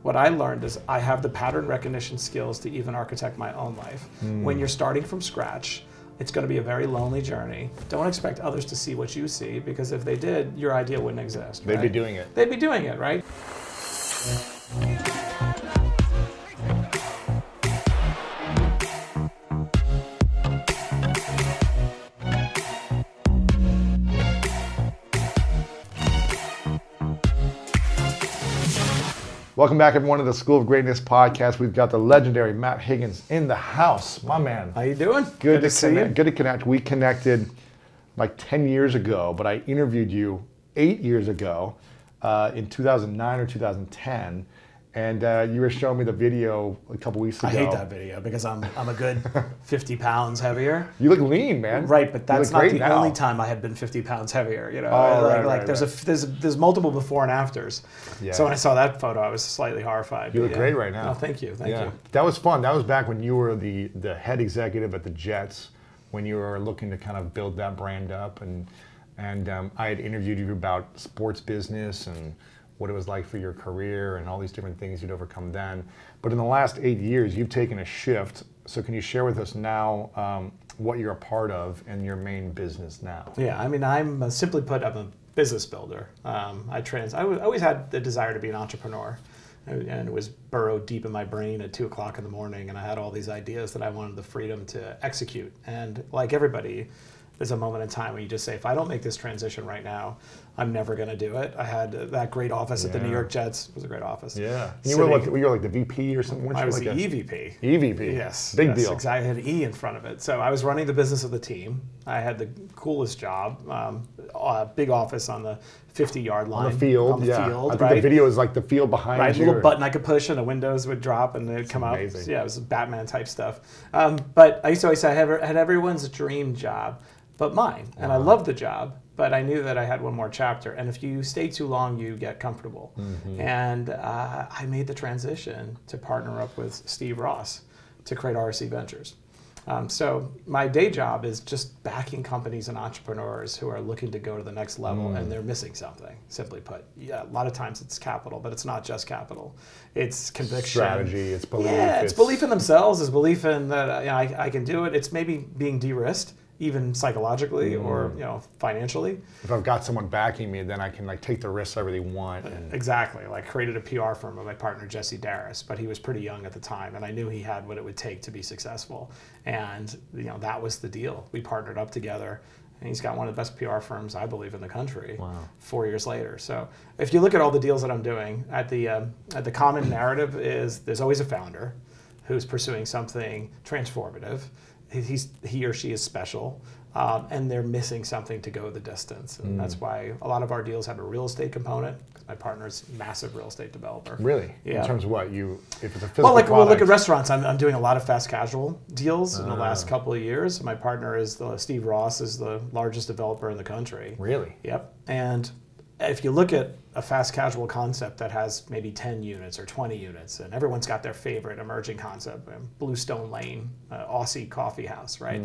what I learned is I have the pattern recognition skills to even architect my own life. When you're starting from scratch, it's going to be a very lonely journey. Don't expect others to see what you see, because if they did, your idea wouldn't exist. They'd be doing it. They'd be doing it, right? Welcome back, everyone, to the School of Greatness podcast. We've got the legendary Matt Higgins in the house. My man. How you doing? Good to see you. Good to connect. We connected like 10 years ago, but I interviewed you 8 years ago in 2009 or 2010. And you were showing me the video a couple weeks ago. I hate that video because I'm a good 50 pounds heavier. You look lean, man. Right, but that's not the only time I had been 50 pounds heavier. You know, there's multiple before and afters. Yeah. So when I saw that photo, I was slightly horrified. You look great right now. Oh, thank you, thank you. That was fun. That was back when you were the head executive at the Jets, when you were looking to kind of build that brand up, and I had interviewed you about sports business and what it was like for your career and all these different things you'd overcome then. But in the last 8 years, you've taken a shift. So can you share with us now what you're a part of and your main business now? Yeah, I mean, I'm simply put, I'm a business builder. I always had the desire to be an entrepreneur, and it was burrowed deep in my brain at 2 o'clock in the morning, and I had all these ideas that I wanted the freedom to execute. And like everybody, there's a moment in time when you just say, if I don't make this transition right now, I'm never going to do it. I had that great office at the New York Jets. It was a great office. Yeah. You were like the VP or something? I was like the EVP. EVP. Yes. Big deal. Exactly. I had an E in front of it. So I was running the business of the team. I had the coolest job, a big office on the 50-yard line. On the field, I think the video is like the field behind you. Right, a little button I could push and the windows would drop and they'd come out. So, yeah, it was Batman type stuff. But I used to always say I had everyone's dream job but mine. And I loved the job, but I knew that I had one more chapter. And if you stay too long, you get comfortable. And I made the transition to partner up with Steve Ross to create RSC Ventures. So my day job is just backing companies and entrepreneurs who are looking to go to the next level and they're missing something, simply put. Yeah, a lot of times it's capital, but it's not just capital. It's conviction. Strategy, it's belief. Yeah, it's belief in themselves, it's belief in that I can do it. It's maybe being de-risked, even psychologically or financially. If I've got someone backing me, then I can like take the risks I really want. Exactly. Like created a PR firm with my partner Jesse Darris, but he was pretty young at the time, and I knew he had what it would take to be successful. And that was the deal. We partnered up together, and he's got one of the best PR firms I believe in the country. Wow. 4 years later. So if you look at all the deals that I'm doing, at the common narrative is there's always a founder who's pursuing something transformative. He or she is special, and they're missing something to go the distance. And that's why a lot of our deals have a real estate component, because my partner's a massive real estate developer. Really? Yeah. In terms of what? If it's a physical product? Well, look at restaurants. I'm doing a lot of fast casual deals in the last couple of years. My partner is Steve Ross is the largest developer in the country. Really? Yep. And if you look at a fast casual concept that has maybe 10 units or 20 units, and everyone's got their favorite emerging concept, Bluestone Lane, Aussie coffee house, right?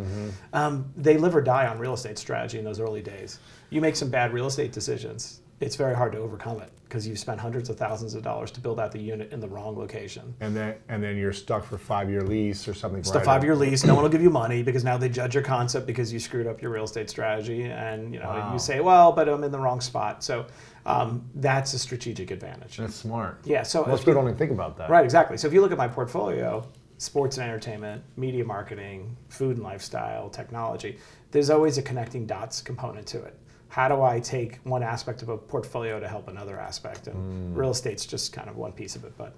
They live or die on real estate strategy in those early days. You make some bad real estate decisions, it's very hard to overcome it because you've spent hundreds of thousands of dollars to build out the unit in the wrong location. And then you're stuck for a 5-year lease or something. It's a 5-year lease. No one will give you money because now they judge your concept because you screwed up your real estate strategy, and you say, well, but I'm in the wrong spot. So that's a strategic advantage. That's smart. Yeah. So most people don't even think about that. Right. Exactly. So if you look at my portfolio, sports and entertainment, media marketing, food and lifestyle, technology, there's always a connecting dots component to it. How do I take one aspect of a portfolio to help another aspect? And real estate's just kind of one piece of it. But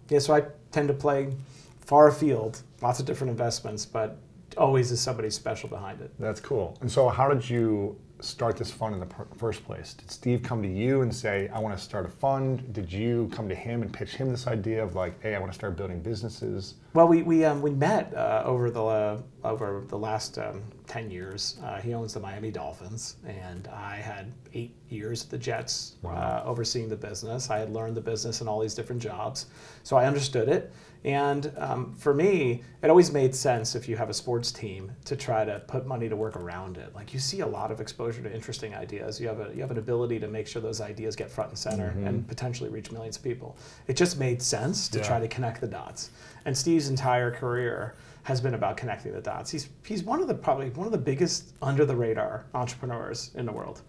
yeah, so I tend to play far afield, lots of different investments, but always is somebody special behind it. That's cool. And so how did you start this fund in the first place? Did Steve come to you and say, I want to start a fund? Did you come to him and pitch him this idea of like, hey, I want to start building businesses? Well, we met over the last 10 years. He owns the Miami Dolphins, and I had 8 years at the Jets. Wow. Overseeing the business. I had learned the business in all these different jobs, so I understood it. And for me, it always made sense if you have a sports team to try to put money to work around it. Like you see a lot of exposure exposure to interesting ideas. You have an ability to make sure those ideas get front and center and potentially reach millions of people. It just made sense to try to connect the dots. And Steve's entire career has been about connecting the dots. He's probably one of the biggest under the radar entrepreneurs in the world.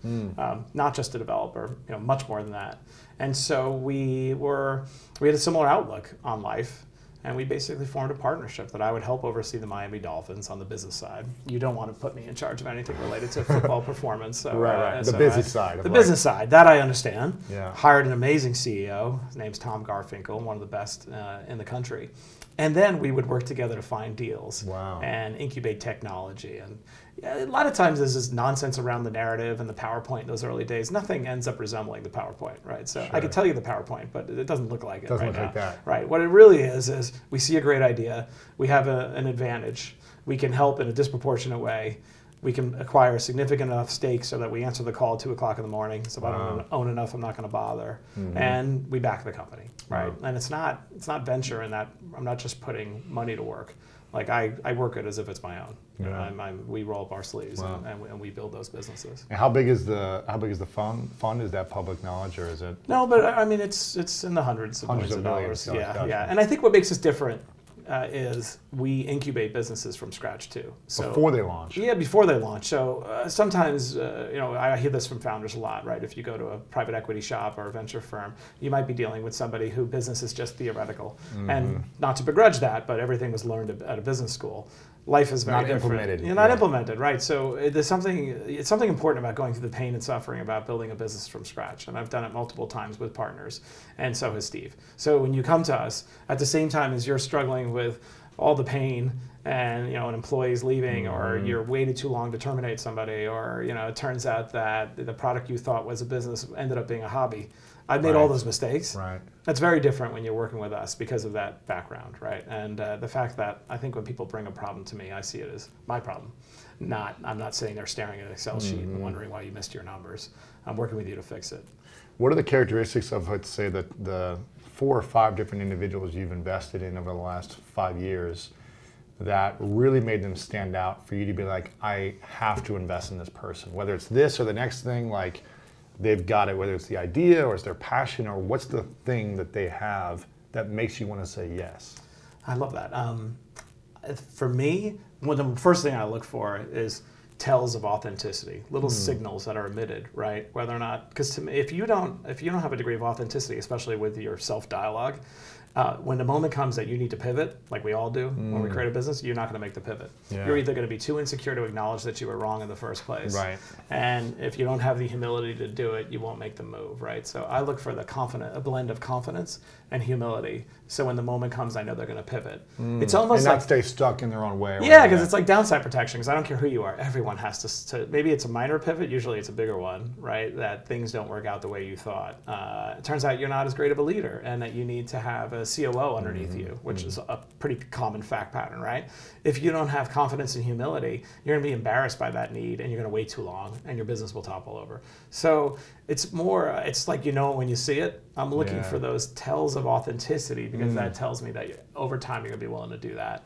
Not just a developer, much more than that. And so we had a similar outlook on life. And we basically formed a partnership that I would help oversee the Miami Dolphins on the business side. You don't want to put me in charge of anything related to football performance. So, right. The business side. The business side, that I understand. Yeah. Hired an amazing CEO. His name's Tom Garfinkel, one of the best in the country. And then we would work together to find deals and incubate technology. And a lot of times there's this nonsense around the narrative and the PowerPoint in those early days. Nothing ends up resembling the PowerPoint, right? So I could tell you the PowerPoint, but it doesn't look like it right now. Like that. Right. What it really is we see a great idea. We have an advantage. We can help in a disproportionate way. We can acquire significant enough stakes so that we answer the call at 2 o'clock in the morning. So if I don't own enough, I'm not going to bother. And we back the company, right? And it's not venture in that I'm not just putting money to work. Like I work it as if it's my own. We roll up our sleeves and we build those businesses. And how big is the fund? Is that public knowledge or is it? No, but I mean it's in the hundreds of millions of dollars. Yeah. And I think what makes us different is we incubate businesses from scratch too. So before they launch. Yeah, before they launch. So sometimes, I hear this from founders a lot, right? If you go to a private equity shop or a venture firm, you might be dealing with somebody who business is just theoretical. And not to begrudge that, but everything was learned at a business school. Life is very different. Implemented. Not implemented, right? So it's something important about going through the pain and suffering about building a business from scratch. And I've done it multiple times with partners, and so has Steve. So when you come to us, at the same time as you're struggling with all the pain and an employee's leaving, or you're waited too long to terminate somebody, or it turns out that the product you thought was a business ended up being a hobby. I've made all those mistakes. Right. That's very different when you're working with us because of that background, right? And the fact that I think when people bring a problem to me, I see it as my problem. I'm not sitting there staring at an Excel sheet and wondering why you missed your numbers. I'm working with you to fix it. What are the characteristics of, let's say, the 4 or 5 different individuals you've invested in over the last 5 years that really made them stand out for you to be like, I have to invest in this person, whether it's this or the next thing, like they've got it, whether it's the idea or it's their passion, or what's the thing that they have that makes you want to say yes? I love that. For me, the first thing I look for is tells of authenticity, little signals that are emitted, right? Whether or not, because to me, if you don't have a degree of authenticity, especially with your self-dialogue, when the moment comes that you need to pivot, like we all do when we create a business, you're not going to make the pivot. Yeah. You're either going to be too insecure to acknowledge that you were wrong in the first place, right? And if you don't have the humility to do it, you won't make the move, right? So I look for a blend of confidence and humility. So when the moment comes, I know they're going to pivot. It's almost and not stay stuck in their own way. Yeah, because it's like downside protection. Because I don't care who you are, everyone has to. Maybe it's a minor pivot. Usually it's a bigger one, right? That things don't work out the way you thought. It turns out you're not as great of a leader, and that you need to have a COO underneath you, which is a pretty common fact pattern, right? If you don't have confidence and humility, you're going to be embarrassed by that need, and you're going to wait too long, and your business will topple over. So it's like when you see it. I'm looking for those tells of authenticity, because that tells me that over time you're going to be willing to do that.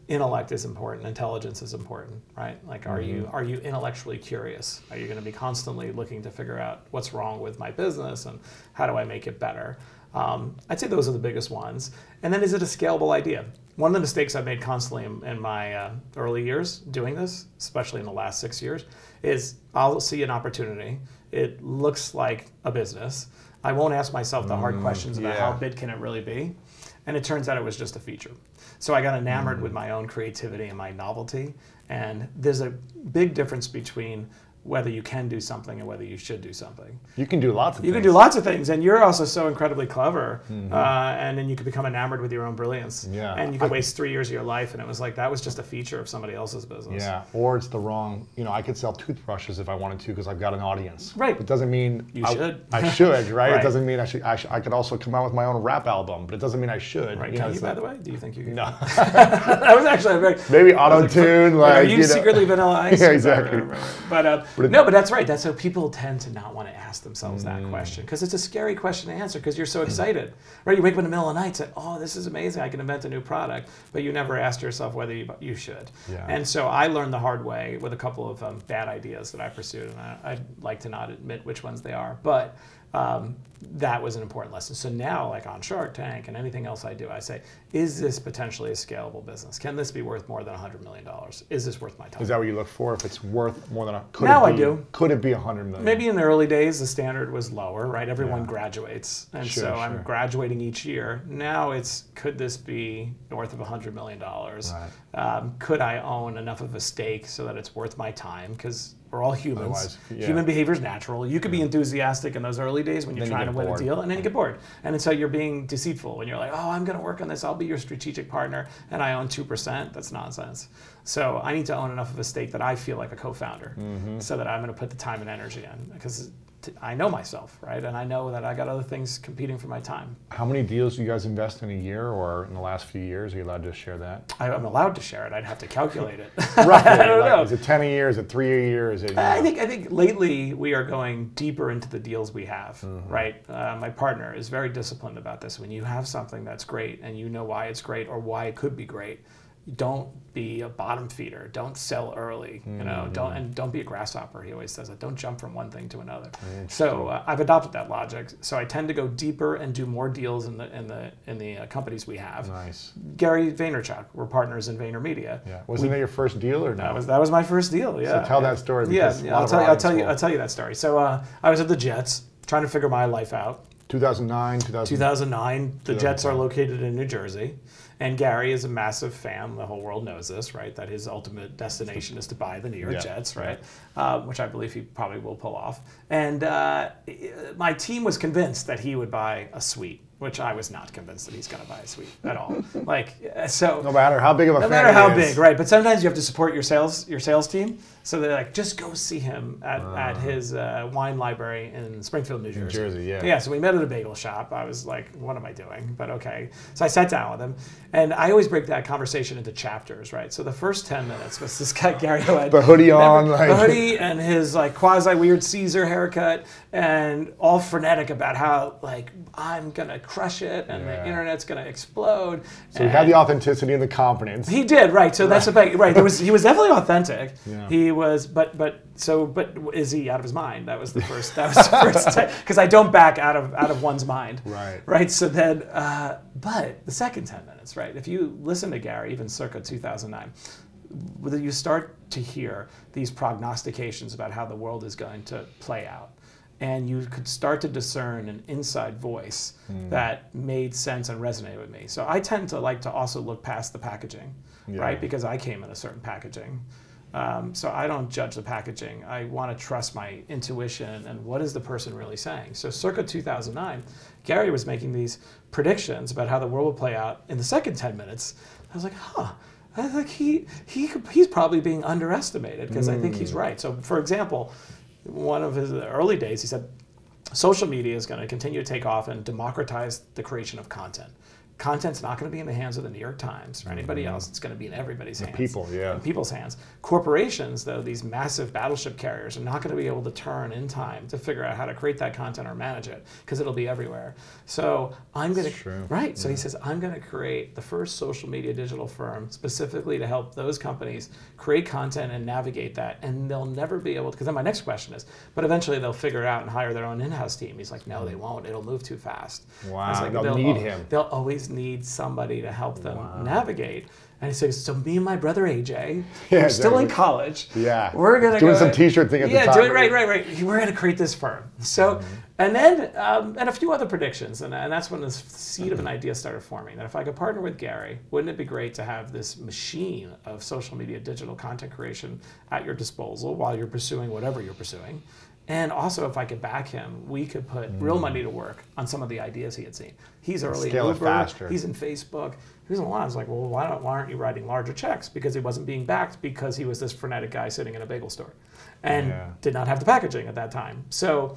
Intellect is important. Intelligence is important, right? Like, are you intellectually curious? Are you going to be constantly looking to figure out what's wrong with my business and how do I make it better? I'd say those are the biggest ones. And then, is it a scalable idea? One of the mistakes I've made constantly in my early years doing this, especially in the last 6 years, is I'll see an opportunity. It looks like a business. I won't ask myself the hard questions about how big can it really be. And it turns out it was just a feature. So I got enamored with my own creativity and my novelty. And there's a big difference between whether you can do something and whether you should do something. You can do lots of things. You can do lots of things, and you're also so incredibly clever, and then you can become enamored with your own brilliance. Yeah. And you can waste 3 years of your life, and it was like that was just a feature of somebody else's business. Yeah, or it's the wrong, I could sell toothbrushes if I wanted to because I've got an audience. Right. It doesn't mean you should. I should, right? It doesn't mean I could also come out with my own rap album, but it doesn't mean I should. Right, can you, by the way? Do you think you can? No. That was actually a very... Maybe auto-tune, are you secretly Vanilla Ice? Yeah, exactly. But No, but that's right. That's how people tend to not want to ask themselves that question, because it's a scary question to answer because you're so excited, right? You wake up in the middle of the night and say, oh, this is amazing. I can invent a new product, but you never asked yourself whether you should. Yeah. And so I learned the hard way with a couple of bad ideas that I pursued, and I'd like to not admit which ones they are, but that was an important lesson. So now, like on Shark Tank and anything else I do, I say, is this potentially a scalable business? Can this be worth more than $100 million? Is this worth my time? Is that what you look for? If it's worth more than I do. Could it be $100 million? Maybe in the early days, the standard was lower, right? Everyone graduates. And so I'm graduating each year. Now it's, could this be north of $100 million? Right. Could I own enough of a stake so that it's worth my time? Because we're all humans. Human behavior is natural. You could be enthusiastic in those early days when you're trying to win a deal, and then you get bored. And so you're being deceitful when you're like, oh, I'm going to work on this. I'll be your strategic partner, and I own 2%. That's nonsense. So I need to own enough of a stake that I feel like a co-founder, so that I'm going to put the time and energy in, because I know myself, right? And I know that I got other things competing for my time. How many deals do you guys invest in a year or in the last few years? Are you allowed to share that? I'm allowed to share it. I'd have to calculate it. Roughly, I don't know. Is it 10 a year? Is it 3 a year? Is it? I think lately we are going deeper into the deals we have, right? My partner is very disciplined about this. When you have something that's great and you know why it's great or why it could be great, don't be a bottom feeder. Don't sell early. You know, don't be a grasshopper. He always says that. Don't jump from one thing to another. So I've adopted that logic. So I tend to go deeper and do more deals in the companies we have. Nice. Gary Vaynerchuk, we're partners in VaynerMedia. Yeah. Wasn't that your first deal or no? That was my first deal. Yeah. So tell that story. Yeah. I'll tell you that story. So I was at the Jets trying to figure my life out. 2009. The Jets are located in New Jersey. And Gary is a massive fan. The whole world knows this, right? That his ultimate destination is to buy the New York Jets, right? Which I believe he probably will pull off. And my team was convinced that he would buy a suite, which I was not convinced that he's going to buy a suite at all. No matter how big of a fan. No matter how big, right? But sometimes you have to support your sales team. So they're like, just go see him at his wine library in Springfield, New Jersey. Yeah, so we met at a bagel shop. I was like, what am I doing? But okay. So I sat down with him. And I always break that conversation into chapters, right? So the first 10 minutes was this guy, Gary, who had the hoodie on. The hoodie and his like quasi-weird Caesar haircut, and all frenetic about how like, I'm going to crush it and the internet's going to explode. So he had the authenticity and the confidence. He did, right. So that's about, right. He was definitely authentic. Yeah. He was, but is he out of his mind? That was the first, because I don't back out of one's mind. Right. Right. So then, but the second 10 minutes, right? If you listen to Gary, even circa 2009, you start to hear these prognostications about how the world is going to play out. And you could start to discern an inside voice that made sense and resonated with me. So I tend to like to also look past the packaging, right? Because I came in a certain packaging. So I don't judge the packaging. I want to trust my intuition and what is the person really saying. So circa 2009, Gary was making these predictions about how the world would play out in the second 10 minutes. I was like, huh. I think he's probably being underestimated, because I think he's right. So for example, one of his early days, he said, social media is going to continue to take off and democratize the creation of content. Content's not going to be in the hands of the New York Times or anybody else. It's going to be in everybody's hands. In people's hands. Corporations, though, these massive battleship carriers, are not going to be able to turn in time to figure out how to create that content or manage it, because it'll be everywhere. So I'm going to, right. So he says, I'm going to create the first social media digital firm specifically to help those companies create content and navigate that. And they'll never be able to, because then my next question is, but eventually they'll figure it out and hire their own in-house team. He's like, no, they won't. It'll move too fast. Wow. Like, they'll need him. They'll always need somebody to help them navigate. And he says, so me and my brother AJ, we're still in college. Yeah. We're going to doing some t-shirt thing at the time. Yeah, doing right. We're going to create this firm. So, and then, and a few other predictions. And that's when the seed of an idea started forming. That if I could partner with Gary, wouldn't it be great to have this machine of social media digital content creation at your disposal while you're pursuing whatever you're pursuing? And also, if I could back him, we could put real money to work on some of the ideas he had seen. He's early in Uber, he's in Facebook. He was in a lot. I was like, well, why aren't you writing larger checks? Because he wasn't being backed, because he was this frenetic guy sitting in a bagel store and did not have the packaging at that time. So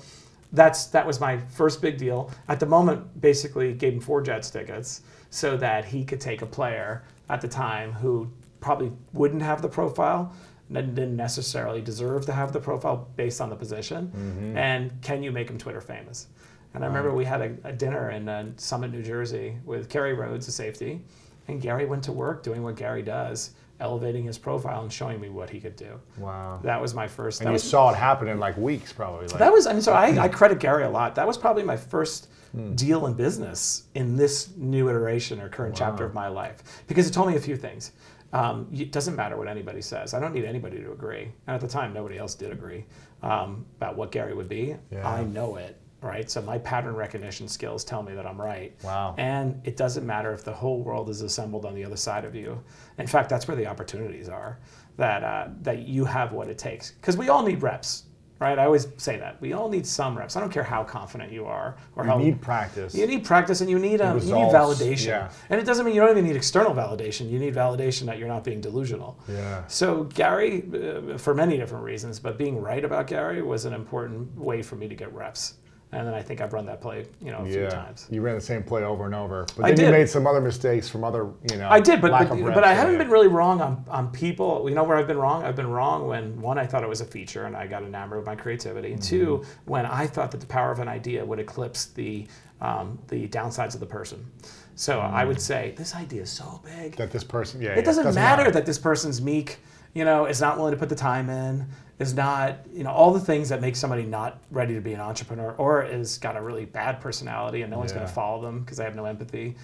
that was my first big deal. At the moment, basically gave him 4 Jets tickets so that he could take a player at the time who probably wouldn't have the profile didn't necessarily deserve to have the profile based on the position, and can you make them Twitter famous? And I remember we had a dinner in Summit, New Jersey with Gary Rhodes, the safety, and Gary went to work doing what Gary does, elevating his profile and showing me what he could do. Wow. That was my first. And you saw it happen in like weeks, probably. Like. That was, I mean, so I credit Gary a lot. That was probably my first deal in business in this new iteration or current chapter of my life, because it told me a few things. It doesn't matter what anybody says. I don't need anybody to agree. And at the time, nobody else did agree about what Gary would be. Yeah. I know it. Right, so my pattern recognition skills tell me that I'm right. Wow. And it doesn't matter if the whole world is assembled on the other side of you. In fact, that's where the opportunities are, that you have what it takes. Because we all need reps, right? I always say that. We all need some reps. I don't care how confident you are. Or you need practice. You need practice, and you need validation. Yeah. And it doesn't mean you don't even need external validation. You need validation that you're not being delusional. Yeah. So Gary, for many different reasons, but being right about Gary was an important way for me to get reps. And then I think I've run that play, a few times. You ran the same play over and over. But then you made some other mistakes from other, I did, but I haven't yeah. been really wrong on people. You know where I've been wrong? I've been wrong when, one, I thought it was a feature and I got enamored with my creativity. And two, when I thought that the power of an idea would eclipse the downsides of the person. So I would say, this idea is so big. That this person, it doesn't matter that this person's meek, is not willing to put the time in, is not, all the things that make somebody not ready to be an entrepreneur, or is got a really bad personality and no one's going to follow them because they have no empathy.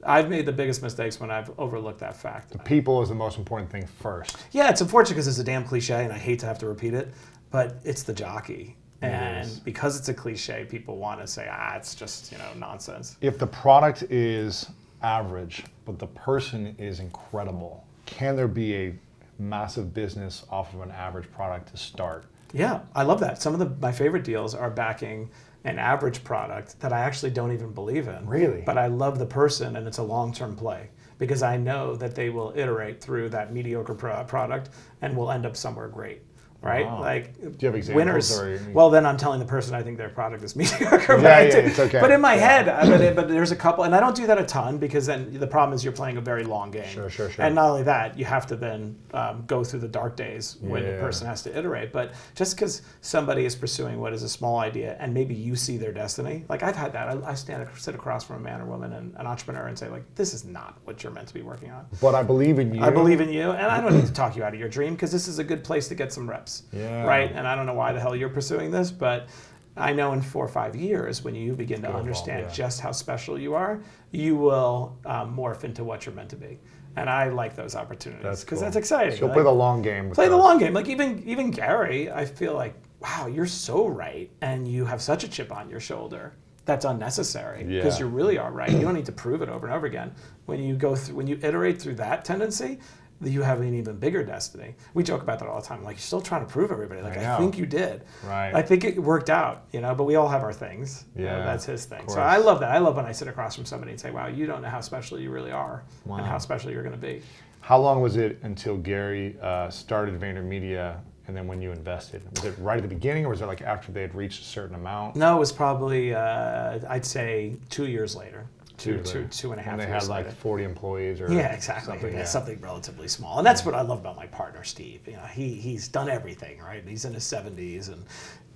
I've made the biggest mistakes when I've overlooked that fact. The people is the most important thing first. Yeah, it's unfortunate because it's a damn cliche and I hate to have to repeat it, but it's the jockey. And because it's a cliche, people want to say, it's just, nonsense. If the product is average, but the person is incredible, can there be a massive business off of an average product to start? Yeah, I love that. Some of my favorite deals are backing an average product that I actually don't even believe in. Really? But I love the person, and it's a long-term play because I know that they will iterate through that mediocre product and will end up somewhere great. Right? Wow. Like, do you have examples? Winners. Well, then I'm telling the person I think their product is mediocre. It's okay. But in my head, but there's a couple, and I don't do that a ton because then the problem is you're playing a very long game. Sure. And not only that, you have to then go through the dark days when the person has to iterate. But just because somebody is pursuing what is a small idea and maybe you see their destiny, like I've had that. I sit across from a man or woman and an entrepreneur and say, like, this is not what you're meant to be working on. But I believe in you. I believe in you, and I don't need to talk you out of your dream because this is a good place to get some reps. Yeah. Right? And I don't know why the hell you're pursuing this, but I know in 4 or 5 years, when you begin to understand just how special you are, you will morph into what you're meant to be. And I like those opportunities because that's exciting. So you'll play the long game. Play the long game. Like even Gary, I feel like, wow, you're so right, and you have such a chip on your shoulder. That's unnecessary because you really are right. You don't need to prove it over and over again. When you iterate through that tendency, you have an even bigger destiny. We joke about that all the time. Like, you're still trying to prove everybody. Like, I think you did. Right. I think it worked out, but we all have our things. Yeah. That's his thing. So I love that. I love when I sit across from somebody and say, wow, you don't know how special you really are and how special you're going to be. How long was it until Gary started VaynerMedia and then when you invested? Was it right at the beginning or was it like after they had reached a certain amount? No, it was probably, I'd say 2 years later. Two and a half years later. And they had like 40 employees or exactly. Something relatively small. And that's what I love about my partner, Steve. He's done everything, right? He's in his 70s and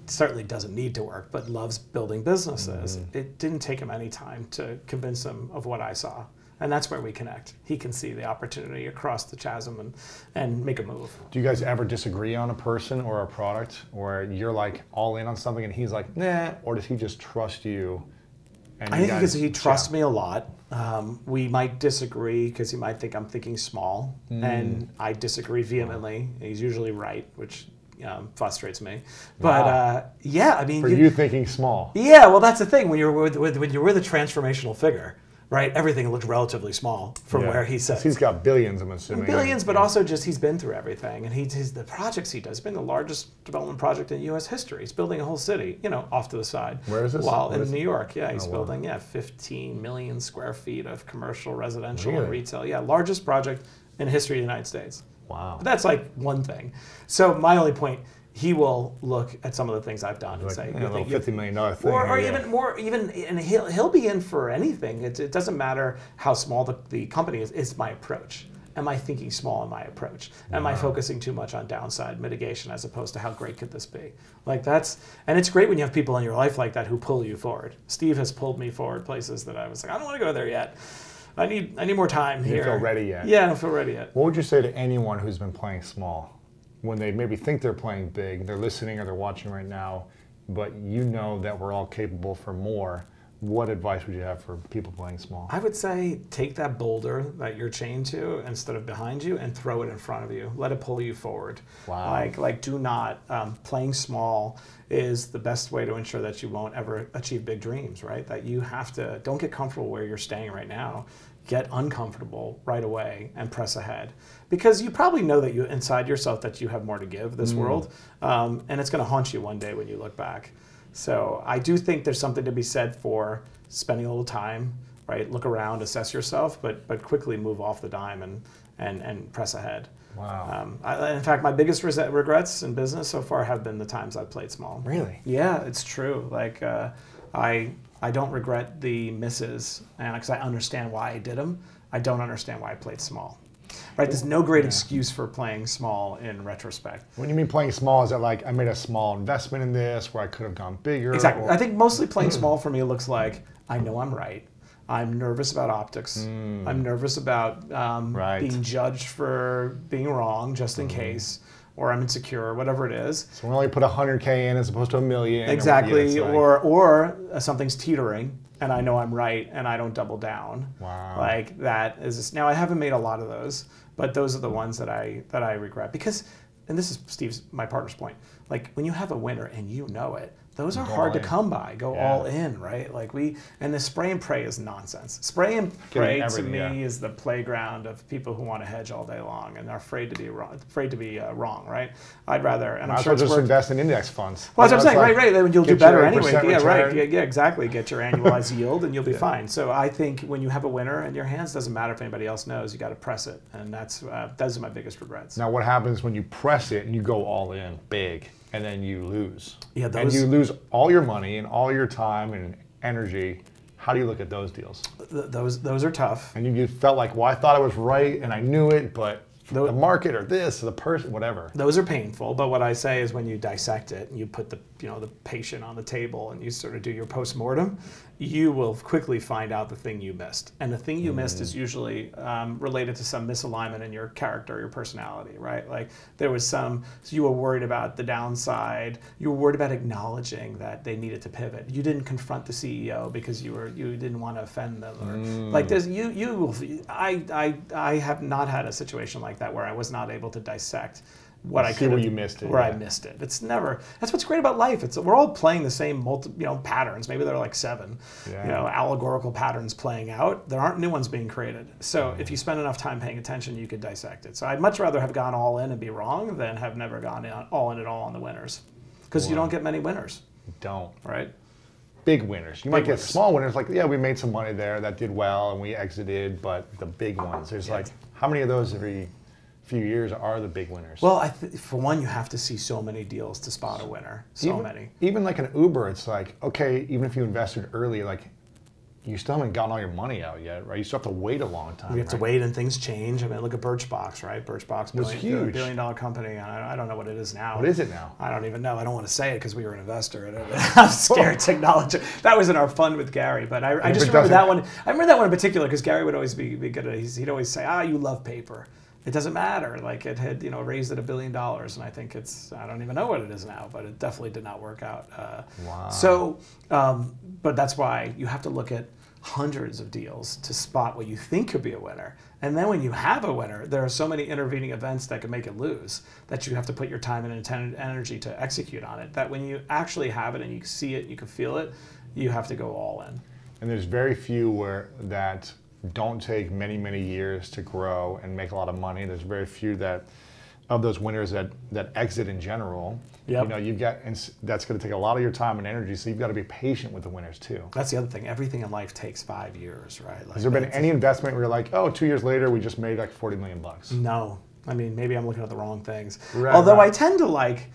certainly doesn't need to work, but loves building businesses. It didn't take him any time to convince him of what I saw. And that's where we connect. He can see the opportunity across the chasm and make a move. Do you guys ever disagree on a person or a product, or you're like all in on something and he's like, nah, or does he just trust you? I think because he trusts me a lot. We might disagree because he might think I'm thinking small, and I disagree vehemently. He's usually right, which frustrates me. But I mean, for you thinking small. Yeah, well, that's the thing. When you're with a transformational figure, right? Everything looks relatively small from where he sits. He's got billions, I'm assuming. Billions, but also just he's been through everything. And the projects he does, been the largest development project in U.S. history. He's building a whole city, off to the side. Where is this? In New York, he's building, 15 million square feet of commercial, residential, and retail. Yeah, largest project in the history of the United States. Wow. But that's like one thing. So my only point, he will look at some of the things I've done and say, a little $50 million thing. Or even more, and he'll be in for anything. It doesn't matter how small the company is. It's my approach. am I thinking small in my approach? Am I focusing too much on downside mitigation as opposed to how great could this be? Like and it's great when you have people in your life like that who pull you forward. Steve has pulled me forward places that I was like, I don't want to go there yet. I need more time here. You don't feel ready yet. Yeah, I don't feel ready yet. What would you say to anyone who's been playing small? When they maybe think they're playing big, they're listening or they're watching right now, but you know that we're all capable for more. What advice would you have for people playing small? I would say take that boulder that you're chained to instead of behind you and throw it in front of you. Let it pull you forward. Wow. Like do not, playing small is the best way to ensure that you won't ever achieve big dreams, right? That you have to, don't get comfortable where you're staying right now. Get uncomfortable right away and press ahead. Because you probably know that you inside yourself that you have more to give this world, and it's gonna haunt you one day when you look back. So I do think there's something to be said for spending a little time, right? Look around, assess yourself, but quickly move off the dime and press ahead. Wow. In fact, my biggest regrets in business so far have been the times I've played small. Really? Yeah, it's true. Like I don't regret the misses, and because I understand why I did them, I don't understand why I played small. Right? There's no great excuse for playing small in retrospect. When you mean playing small, is it like I made a small investment in this where I could have gone bigger? Exactly. I think mostly playing small for me looks like I know I'm right. I'm nervous about optics. I'm nervous about being judged for being wrong just in case, or I'm insecure, or whatever it is. So we only put 100K in as opposed to $1 million. Exactly. Or something's teetering and I know I'm right and I don't double down. Wow. Like that is now I haven't made a lot of those, but those are the ones that I regret because, and this is my partner's point. Like when you have a winner and you know it, those are hard to come by. Go all in, right? Like and the spray and pray is nonsense. Spray and pray to me is the playground of people who want to hedge all day long and are afraid to be wrong, right? I'd rather, and I'm sure just invest in index funds. Well, that's what I'm saying, right? Then you'll do better anyway. Yeah, return. right. Yeah, exactly. Get your annualized yield and you'll be fine. So I think when you have a winner in your hands, doesn't matter if anybody else knows, you got to press it, and those are my biggest regrets. Now, what happens when you press it and you go all in big? And then you lose. Yeah, and you lose all your money and all your time and energy. How do you look at those deals? Those are tough. And you felt like, well, I thought I was right and I knew it, but the market or this or the person, whatever. Those are painful. But what I say is when you dissect it and you put the patient on the table and you sort of do your postmortem, you will quickly find out the thing you missed. And the thing you missed is usually related to some misalignment in your character, your personality, right? Like there was so you were worried about the downside. You were worried about acknowledging that they needed to pivot. You didn't confront the CEO because you didn't want to offend them. Or, like there's I have not had a situation like that where I was not able to dissect what I could where you missed it. Where I missed it. It's never. That's what's great about life. We're all playing the same patterns. Maybe there are like 7, allegorical patterns playing out. There aren't new ones being created. So if you spend enough time paying attention, you could dissect it. So I'd much rather have gone all in and be wrong than have never gone all in at all on the winners, because you don't get many winners. You don't. Right. Big winners. You might get small winners, like we made some money there, that did well, and we exited. But the big ones, there's like how many of those every few years are the big winners? Well, for one, you have to see so many deals to spot a winner. Many. Even like an Uber, it's like, okay, even if you invested early, like you still haven't gotten all your money out yet, right? You still have to wait a long time. You have to wait and things change. I mean, look at Birchbox, right? Birchbox was huge. $1 billion company. I don't know what it is now. What is it now? I don't even know. I don't want to say it because we were an investor in it. I'm scared to acknowledge it. That was in our fund with Gary, but I just remember that one. I remember that one in particular because Gary would always be good at it. He'd always say, you love paper. It doesn't matter. Like it had, raised at $1 billion, and I think I don't even know what it is now, but it definitely did not work out. Wow. So, but that's why you have to look at hundreds of deals to spot what you think could be a winner. And then when you have a winner, there are so many intervening events that can make it lose that you have to put your time and energy to execute on it, that when you actually have it and you see it, you can feel it, you have to go all in. And there's very few that don't take many, many years to grow and make a lot of money. There's very few of those winners that exit in general. Yep. You've got, and that's going to take a lot of your time and energy, so you've got to be patient with the winners too. That's the other thing. Everything in life takes 5 years, right? Like, has there been any investment where you're like, 2 years later, we just made like $40 million? No. I mean, maybe I'm looking at the wrong things. Right, Although right. I tend to like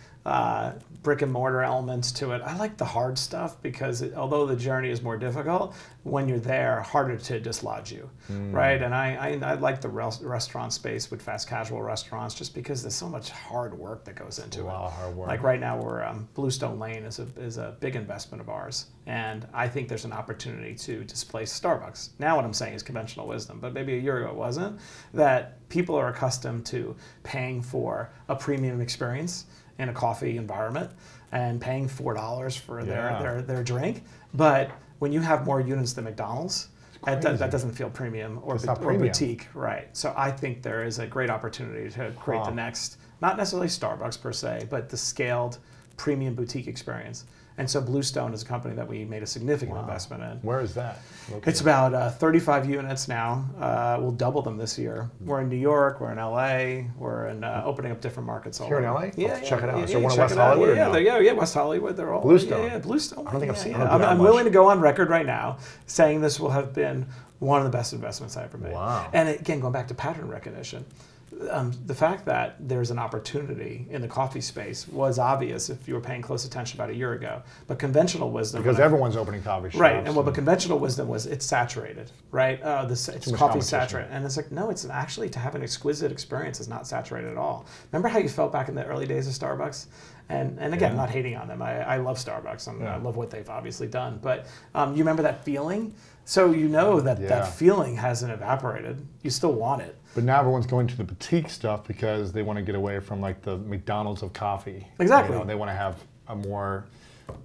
brick and mortar elements to it. I like the hard stuff because although the journey is more difficult, when you're there, harder to dislodge you, right? And I like the restaurant space with fast casual restaurants just because there's so much hard work that goes into it. A lot of hard work. Like right now, we're Bluestone Lane is a big investment of ours, and I think there's an opportunity to displace Starbucks. Now, what I'm saying is conventional wisdom, but maybe a year ago it wasn't. That people are accustomed to paying for a premium experience in a coffee environment and paying $4 for their drink. But when you have more units than McDonald's, that doesn't feel premium or boutique, right? So I think there is a great opportunity to create the next, not necessarily Starbucks per se, but the scaled premium boutique experience. And so Bluestone is a company that we made a significant investment in. Where is that located? It's about 35 units now. We'll double them this year. We're in New York, we're in LA, we're in opening up different markets all Here in over. LA? Yeah, Check it out. Is there yeah, one in check West it out. Hollywood? Yeah, West Hollywood. They're all Bluestone. Yeah, Bluestone. I don't think I've seen it. I'm willing to go on record right now saying this will have been one of the best investments I ever made. Wow. And again, going back to pattern recognition, the fact that there's an opportunity in the coffee space was obvious if you were paying close attention about a year ago. But conventional wisdom, because everyone's opening coffee shops, right? But conventional wisdom was it's saturated, right? It's coffee saturated, and it's like no, it's actually to have an exquisite experience is not saturated at all. Remember how you felt back in the early days of Starbucks? And again, I'm not hating on them. I love Starbucks and I love what they've obviously done. But you remember that feeling? So you know that that feeling hasn't evaporated. You still want it. But now everyone's going to the boutique stuff because they want to get away from like the McDonald's of coffee. Exactly. You know, they want to have a more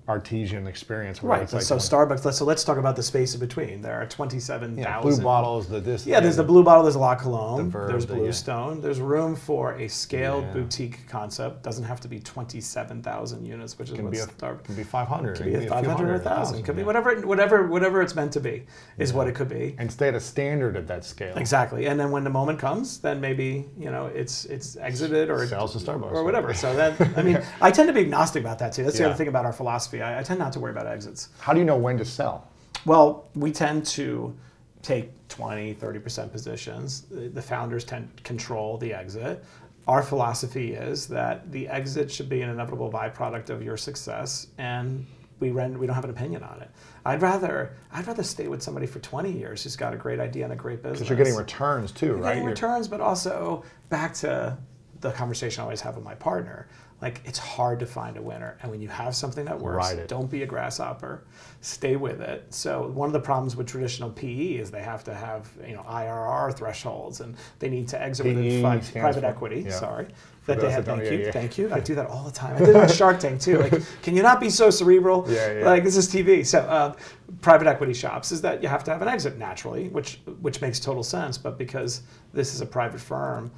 artesian experience. Right. It's like so Starbucks. So let's talk about the space in between. There are 27,000. Blue bottles. There's the blue bottle. There's La Cologne. There's the Bluestone. There's room for a scaled boutique concept. Doesn't have to be 27,000 units, which is what Starbucks. Could be 500. Could be 500 or 1,000. Could be whatever it's meant to be is what it could be. And stay at a standard at that scale. Exactly. And then when the moment comes, then maybe it's exited or sells to Starbucks or whatever. So then I tend to be agnostic about that too. That's the other thing about our philosophy. I tend not to worry about exits. How do you know when to sell? Well, we tend to take 20, 30% positions. The founders tend to control the exit. Our philosophy is that the exit should be an inevitable byproduct of your success, and we don't have an opinion on it. I'd rather stay with somebody for 20 years who's got a great idea and a great business. Because you're getting returns too, right? Getting returns, but also back to the conversation I always have with my partner. Like, it's hard to find a winner. And when you have something that works, don't be a grasshopper. Stay with it. So one of the problems with traditional PE is they have to have IRR thresholds, and they need to exit within 5 private equity. Sorry. That they have. Thank you. I do that all the time. I did it on Shark Tank too. Like, can you not be so cerebral? Like, this is TV. So private equity shops is that you have to have an exit naturally, which makes total sense. But because this is a private firm,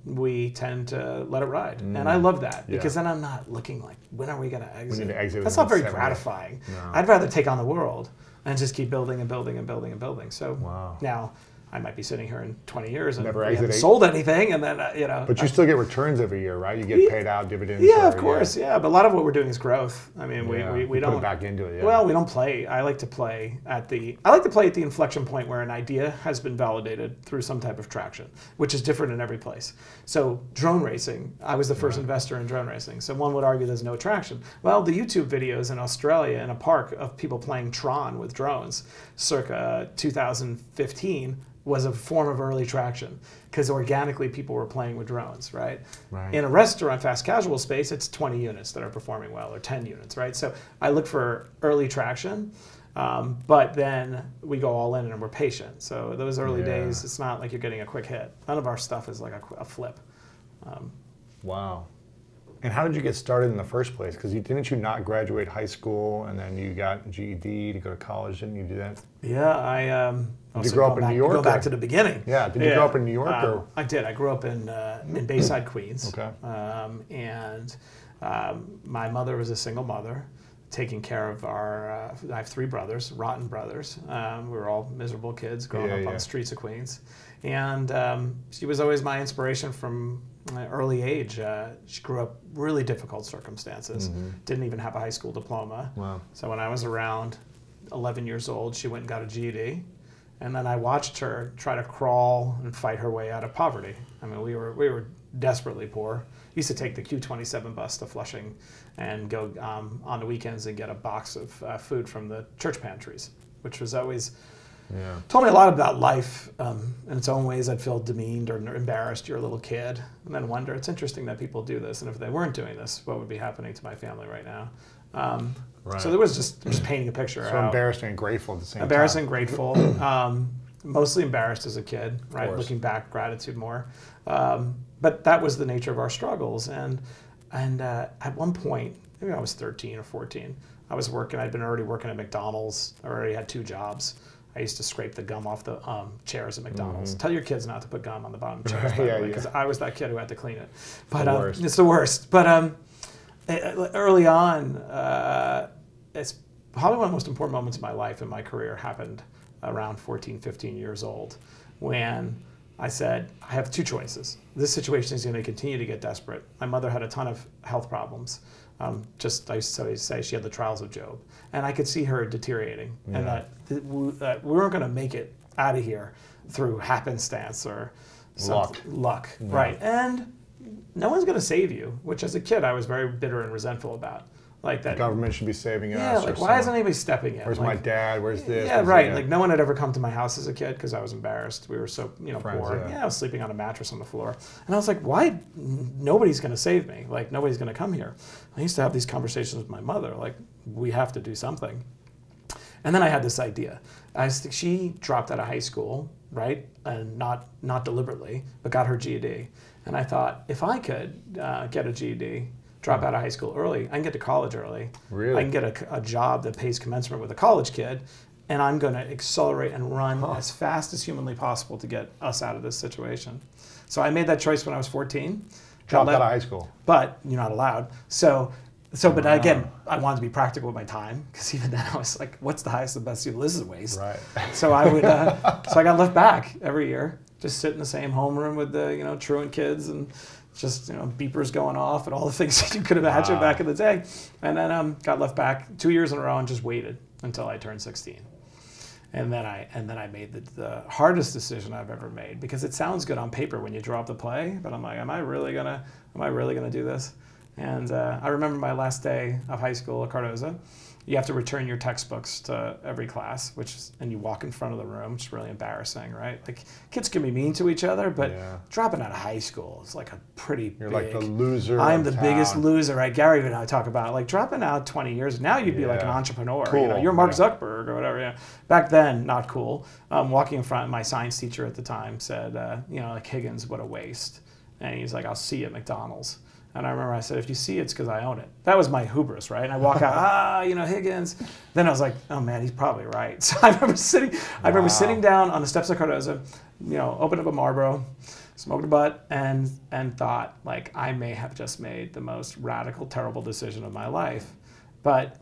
we tend to let it ride. And I love that because then I'm not looking like, when are we going to exit? We need to exit. That's not very gratifying. No. I'd rather take on the world and just keep building and building and building and building. So now I might be sitting here in 20 years and we haven't sold anything, and then But you still get returns every year, right? You get paid out dividends. Yeah, of course. Yeah, but a lot of what we're doing is growth. I mean, we don't put it back into it. Yeah. Well, we don't play. I like to play at the inflection point where an idea has been validated through some type of traction, which is different in every place. So drone racing, I was the first investor in drone racing. So one would argue there's no traction. Well, the YouTube videos in Australia in a park of people playing Tron with drones, circa 2015. Was a form of early traction because organically people were playing with drones, right? In a restaurant, fast casual space, it's 20 units that are performing well, or 10 units, right? So I look for early traction, but then we go all in and we're patient. So those early days, it's not like you're getting a quick hit. None of our stuff is like a flip. Wow. And how did you get started in the first place? Because didn't you not graduate high school and then you got GED to go to college? Didn't you do that? Yeah, Did you grow up in New York? Go back to the beginning. Yeah. Did you grow up in New York? I did. I grew up in Bayside, Queens. Okay. And my mother was a single mother, taking care of our. I have 3 brothers, rotten brothers. We were all miserable kids growing up on the streets of Queens, and she was always my inspiration from an early age. She grew up really difficult circumstances. Didn't even have a high school diploma. Wow. So when I was around 11 years old, she went and got a GED. And then I watched her try to crawl and fight her way out of poverty. I mean, we were desperately poor. Used to take the Q27 bus to Flushing and go on the weekends and get a box of food from the church pantries, which was always told me a lot about life in its own ways. I'd feel demeaned or embarrassed. You're a little kid, and then wonder, it's interesting that people do this, and if they weren't doing this, what would be happening to my family right now? So there was just painting a picture. So embarrassing and grateful at the same time. Embarrassing and grateful. Mostly embarrassed as a kid, right? Looking back, gratitude more. But that was the nature of our struggles. And at one point, maybe I was 13 or 14, I was working. I'd been already working at McDonald's. I already had 2 jobs. I used to scrape the gum off the chairs at McDonald's. Tell your kids not to put gum on the bottom of chairs, because I was that kid who had to clean it. But it's the worst. But early on, it's probably one of the most important moments of my life and my career happened around 14, 15 years old, when I said, I have 2 choices. This situation is going to continue to get desperate. My mother had a ton of health problems. I used to say she had the trials of Job. And I could see her deteriorating. And that we weren't going to make it out of here through happenstance or luck. Right. And no one's going to save you, which as a kid I was very bitter and resentful about. Like that the government should be saving us. Yeah, like why isn't anybody stepping in? Where's my dad? Where's this? Yeah, right. Like no one had ever come to my house as a kid because I was embarrassed. We were so poor. Yeah, I was sleeping on a mattress on the floor, and I was like, why? Nobody's going to save me. Like nobody's going to come here. I used to have these conversations with my mother. Like we have to do something. And then I had this idea. She dropped out of high school, right, and not deliberately, but got her GED. And I thought if I could get a GED. Drop out of high school early, I can get to college early. Really? I can get a job that pays commensurate with a college kid, and I'm going to accelerate and run as fast as humanly possible to get us out of this situation. So I made that choice when I was 14. Dropped out of high school. But you're not allowed. But again, I wanted to be practical with my time, because even then I was like, what's the highest and best use? This is a waste. Right. So I would, so I got left back every year, just sit in the same homeroom with the truant kids and just beepers going off and all the things that you could imagine back in the day, and then got left back 2 years in a row and just waited until I turned 16, and then I made the hardest decision I've ever made, because it sounds good on paper when you draw up the play, but I'm like, am I really gonna do this? And I remember my last day of high school at Cardozo. You have to return your textbooks to every class, and you walk in front of the room, which is really embarrassing, right? Like, kids can be mean to each other, but dropping out of high school is like a pretty You're like the loser I'm the biggest loser, right? Gary and I talk about, like, dropping out 20 years, now you'd be like an entrepreneur. Cool. You're Mark Zuckerberg or whatever. Back then, not cool. Walking in front, my science teacher at the time said, like, Higgins, what a waste. And he's like, I'll see you at McDonald's. And I remember I said, if you see it's because I own it. That was my hubris, right? And I walk out, Higgins. Then I was like, oh man, he's probably right. So I remember sitting down on the steps of Cardozo, opened up a Marlboro, smoked a butt, and thought, like, I may have just made the most radical, terrible decision of my life. But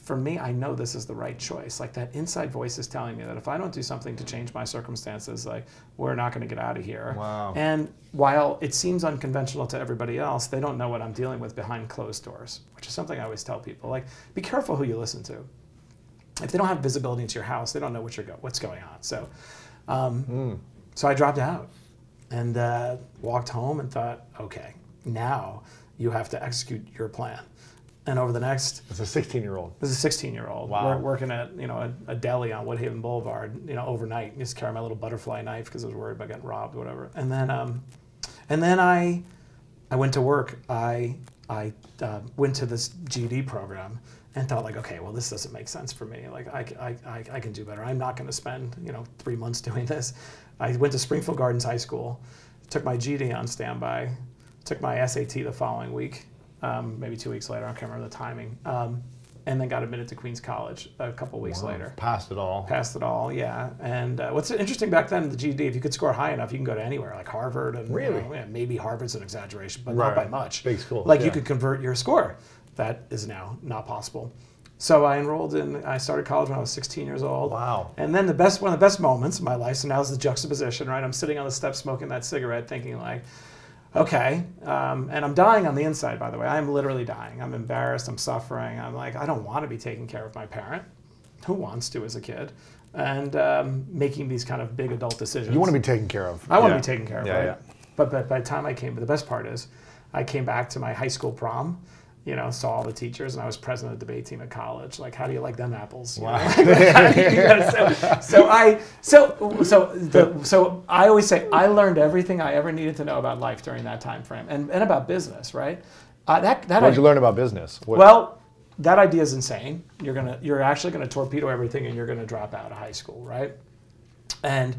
for me, I know this is the right choice. Like, that inside voice is telling me that if I don't do something to change my circumstances, like, we're not going to get out of here. Wow. And while it seems unconventional to everybody else, they don't know what I'm dealing with behind closed doors, which is something I always tell people. Like, be careful who you listen to. If they don't have visibility into your house, they don't know what's going on. So, so I dropped out and walked home and thought, okay, now you have to execute your plan. And over the next... It's a 16-year-old. This is a 16-year-old. Wow. Working at a deli on Woodhaven Boulevard, overnight. Just carry my little butterfly knife because I was worried about getting robbed or whatever. And then I went to work. I went to this GED program and thought, like, okay, well, this doesn't make sense for me. Like, I can do better. I'm not going to spend 3 months doing this. I went to Springfield Gardens High School, took my GED on standby, took my SAT the following week. Maybe 2 weeks later, I can't remember the timing, and then got admitted to Queens College a couple weeks later. Passed it all. Passed it all, yeah. And what's interesting back then, the GED, if you could score high enough, you can go to anywhere, like Harvard. And, really? Maybe Harvard's an exaggeration, but not by much. Big school. Like, you could convert your score. That is now not possible. So I I started college when I was 16 years old. Wow. And then one of the best moments of my life, so now's the juxtaposition, right? I'm sitting on the steps smoking that cigarette thinking, like, okay, and I'm dying on the inside, by the way. I'm literally dying. I'm embarrassed. I'm suffering. I'm like, I don't want to be taking care of my parent. Who wants to as a kid? And making these kind of big adult decisions. You want to be taken care of. I want to be taken care of, yeah, right? Yeah. But by the time I came, the best part is, I came back to my high school prom, you know, saw all the teachers, and I was president of the debate team at college. Like, how do you like them apples? Wow. So I always say I learned everything I ever needed to know about life during that time frame, and about business, right? What did you learn about business? Well, that idea is insane. You're actually gonna torpedo everything, and you're gonna drop out of high school, right? And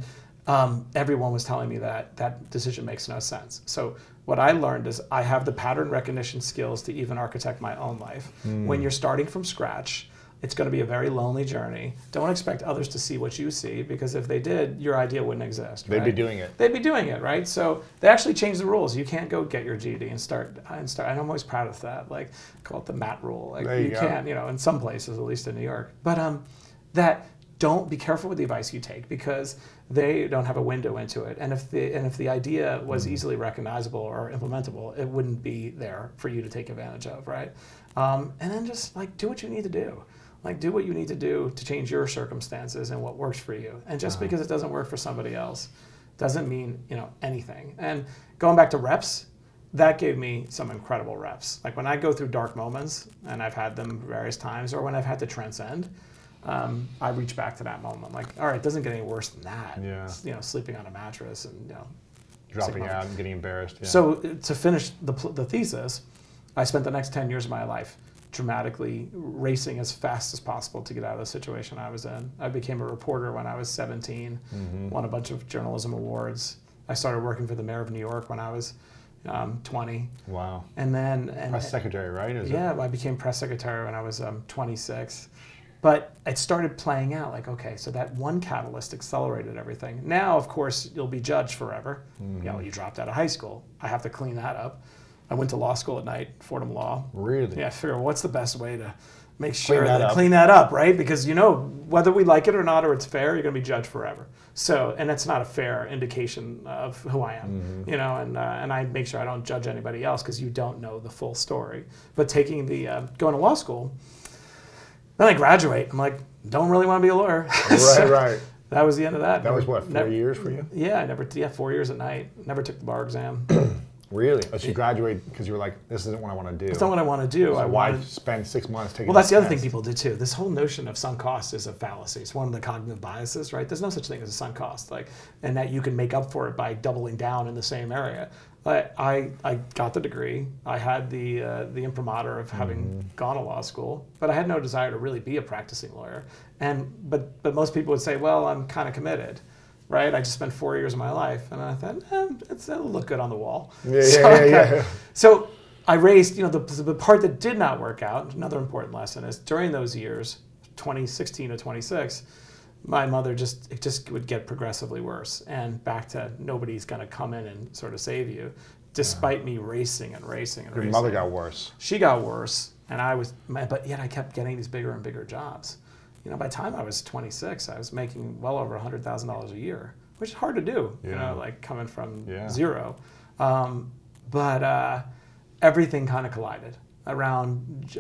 everyone was telling me that decision makes no sense. So what I learned is I have the pattern recognition skills to even architect my own life. When you're starting from scratch, it's going to be a very lonely journey. Don't expect others to see what you see, because if they did, your idea wouldn't exist. They'd right? be doing it. They'd be doing it, right? So they actually changed the rules. You can't go get your GED and start. And I'm always proud of that. Like, call it the MAT rule. Like, there you go. can't, you know, in some places, at least in New York. But that don't be careful with the advice you take, because they don't have a window into it. And if the idea was easily recognizable or implementable, it wouldn't be there for you to take advantage of, right? And then just like do what you need to do. Like, do what you need to do to change your circumstances and what works for you. And just because it doesn't work for somebody else doesn't mean, you know, anything. And going back to reps, that gave me some incredible reps. Like, when I go through dark moments, and I've had them various times, or when I've had to transcend, I reach back to that moment. Like, all right, it doesn't get any worse than that. Yeah. You know, sleeping on a mattress and, you know, Dropping out and getting embarrassed. Yeah. So to finish the thesis, I spent the next 10 years of my life dramatically racing as fast as possible to get out of the situation I was in. I became a reporter when I was 17, won a bunch of journalism awards. I started working for the mayor of New York when I was 20. Wow. And then Press secretary, right? I became press secretary when I was 26. But it started playing out like, okay, so that one catalyst accelerated everything. Now, of course, you'll be judged forever. You know, you dropped out of high school. I have to clean that up. I went to law school at night, Fordham Law. Really? Yeah, I figure what's the best way to make sure clean that up, right? Because, you know, whether we like it or not, or it's fair, you're going to be judged forever. So, and that's not a fair indication of who I am, you know, and I make sure I don't judge anybody else, because you don't know the full story. But taking going to law school, then I graduate. I'm like, don't really want to be a lawyer. Right. That was the end of that. That was what, 4 years for you? Yeah, 4 years at night. Never took the bar exam. Really? So you graduate because you were like, this isn't what I want to do. It's not what I want to do. So why spend 6 months taking Well, that's the other thing test? people did too. This whole notion of sunk cost is a fallacy. It's one of the cognitive biases, right? There's no such thing as a sunk cost, like, and that you can make up for it by doubling down in the same area. I got the degree. I had the imprimatur of having gone to law school, but I had no desire to really be a practicing lawyer. But most people would say, well, I'm kind of committed. Right, I just spent 4 years of my life, and I thought, it'll look good on the wall. So I raised, you know, the part that did not work out. Another important lesson is during those years, 2016 to 26, my mother it just would get progressively worse, and back to nobody's going to come in and sort of save you, despite me racing and racing and Your racing. mother got worse. She got worse, and but yet I kept getting these bigger and bigger jobs. You know, by the time I was 26, I was making well over $100,000 a year, which is hard to do, you know, like coming from zero. But everything kind of collided around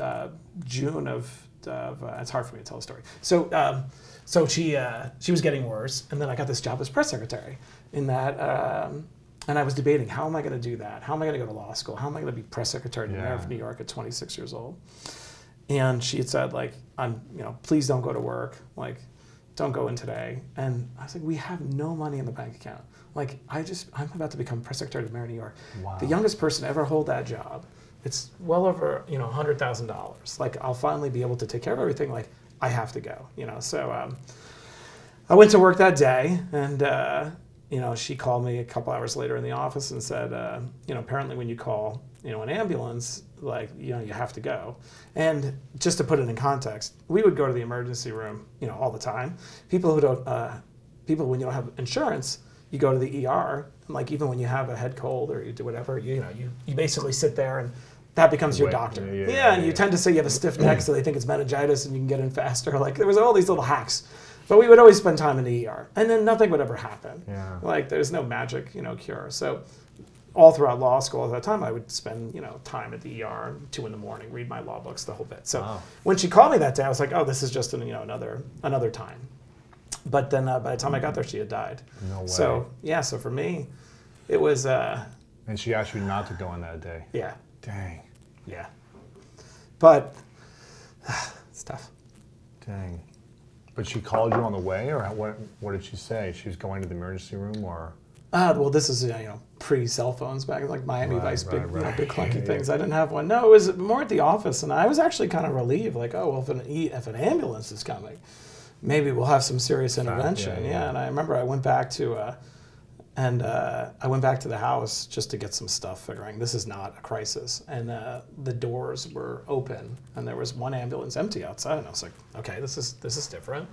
June of it's hard for me to tell the story. So she was getting worse, and then I got this job as press secretary in that, and I was debating, how am I going to do that? How am I going to go to law school? How am I going to be press secretary to the mayor of New York at 26 years old? And she had said, like, please don't go to work. Like, don't go in today. And I was like, we have no money in the bank account. Like, I'm about to become press secretary to the mayor of New York. Wow. The youngest person to ever hold that job. It's well over, $100,000. Like, I'll finally be able to take care of everything. Like, I have to go, So I went to work that day, and, she called me a couple hours later in the office and said, apparently when you call, an ambulance, like, you have to go. And just to put it in context, we would go to the emergency room, all the time. People when you don't have insurance, you go to the ER, and like even when you have a head cold or you do whatever, you basically sit there and that becomes your doctor. And you tend to say you have a stiff neck, so they think it's meningitis and you can get in faster. Like there was all these little hacks. But we would always spend time in the ER, and then nothing would ever happen. Yeah. Like there's no magic, cure. So all throughout law school at that time, I would spend, time at the ER, 2 a.m, read my law books, the whole bit. So when she called me that day, I was like, oh, this is just another time. But then by the time I got there, she had died. No way. So so for me, it was, And she asked you not to go on that day. yeah, Dang. yeah. But it's tough. Dang. But she called you on the way, or what did she say? She was going to the emergency room, or? Well, this is pre-cell phones back in like Miami Vice, big clunky Yeah, things. I didn't have one. No, it was more at the office, and I was actually kind of relieved. Like, oh well, if an ambulance is coming, maybe we'll have some serious intervention. Yeah. And I remember I went back to the house just to get some stuff, figuring this is not a crisis. And the doors were open, and there was one ambulance empty outside, and I was like, okay, this is different.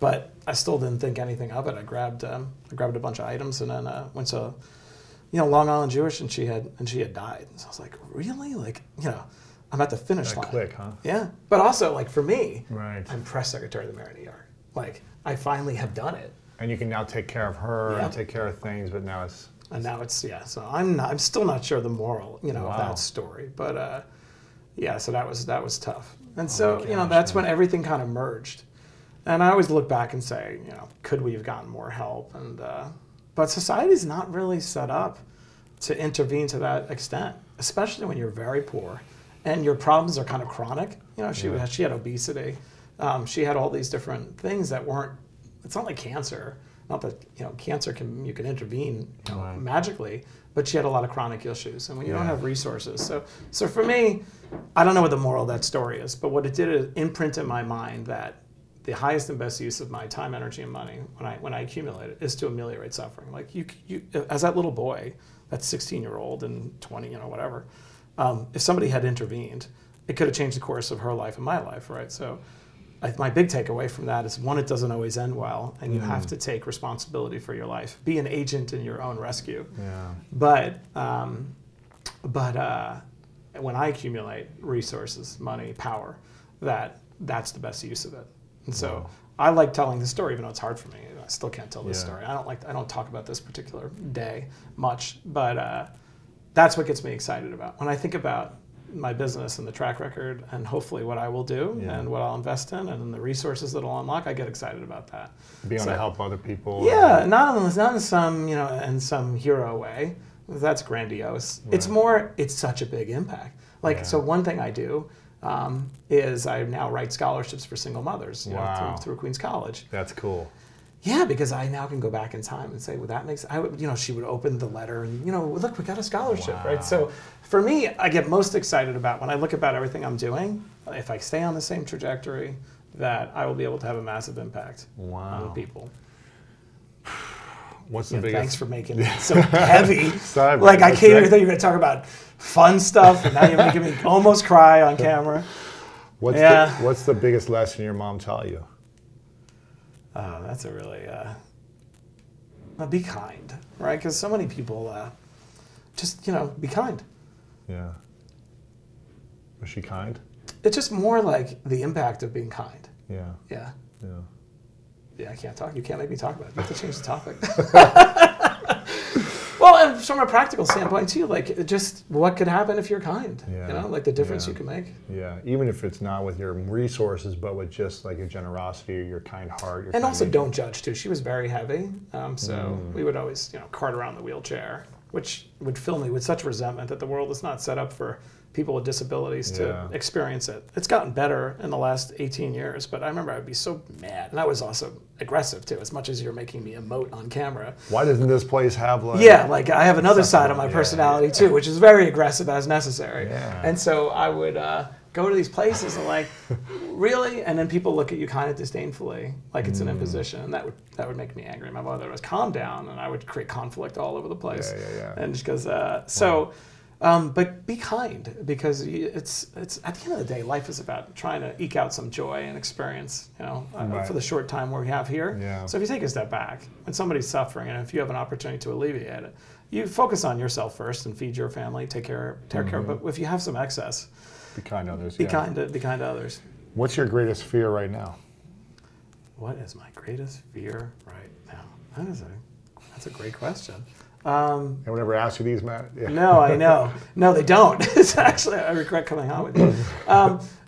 But I still didn't think anything of it. I grabbed a bunch of items and then went to, Long Island Jewish, and she had died. So I was like, really? Like, I'm at the finish line. Quick, huh? Yeah. But also, like, for me, Right. I'm press secretary of the mayor of New York. Like, I finally have done it. And you can now take care of her Yeah. and take care of things, but now it's. And now it's So I'm still not sure the moral, of that story. But so that was tough. And so my gosh, that's man. when everything kind of merged. And I always look back and say, could we have gotten more help? And but society's not really set up to intervene to that extent, especially when you're very poor and your problems are kind of chronic. She had obesity. She had all these different things that weren't. It's not like cancer. Not that cancer you can intervene Right. magically, but she had a lot of chronic issues, and when you don't have resources, so for me, I don't know what the moral of that story is, but what it did is imprint in my mind that the highest and best use of my time, energy, and money when I accumulate it is to ameliorate suffering. Like you as that little boy, that 16-year-old and 20, whatever, if somebody had intervened, it could have changed the course of her life and my life, right? So. My big takeaway from that is, one, it doesn't always end well, and you have to take responsibility for your life. Be an agent in your own rescue. Yeah. But when I accumulate resources, money, power, that's the best use of it. And so I like telling this story, even though it's hard for me. I still can't tell this story. I don't talk about this particular day much, but that's what gets me excited about. When I think about my business and the track record and hopefully what I will do and what I'll invest in and the resources that I'll unlock, I get excited about that. Being able to help other people. Yeah, not in some, in some hero way. That's grandiose. Right. It's more, it's such a big impact. Like, so one thing I do is I now write scholarships for single mothers through Queens College. That's cool. Yeah, because I now can go back in time and say, well, that makes, she would open the letter and, look, we got a scholarship, right? So for me, I get most excited about when I look about everything I'm doing, if I stay on the same trajectory, that I will be able to have a massive impact on people. What's the biggest? Thanks for making it so heavy. Sorry, like, I can't even think you're going to talk about fun stuff, and now you're making me almost cry on camera. What's the biggest lesson your mom taught you? Oh, that's a really, be kind, right? Because so many people just, be kind. Yeah. Was she kind? It's just more like the impact of being kind. Yeah. Yeah. Yeah. Yeah, I can't talk. You can't make me talk about it. You have to change the topic. Well, and from a practical standpoint too, like just what could happen if you're kind. Yeah. Like the difference you can make. Yeah, even if it's not with your resources, but with just like your generosity, your kind heart. And also don't judge too. She was very heavy, so we would always, cart around the wheelchair, which would fill me with such resentment that the world is not set up for people with disabilities to experience it. It's gotten better in the last 18 years, but I remember I would be so mad. And I was also aggressive too, as much as you're making me emote on camera. Why doesn't this place have like... Yeah, like I have another side of my personality too, which is very aggressive as necessary. Yeah. And so I would go to these places and like, really? And then people look at you kind of disdainfully, like it's an imposition. And that would make me angry. My mother was calm down, and I would create conflict all over the place. Yeah. And just because, but be kind, because it's at the end of the day, life is about trying to eke out some joy and experience, for the short time we have here. Yeah. So if you take a step back, when somebody's suffering, and if you have an opportunity to alleviate it, you focus on yourself first and feed your family, take care. But if you have some excess, be kind to others. Be kind to others. What's your greatest fear right now? What is my greatest fear right now? That's a great question. Anyone ever asked you these, Matt? Yeah. No, I know. No, they don't. It's actually, I regret coming on with you.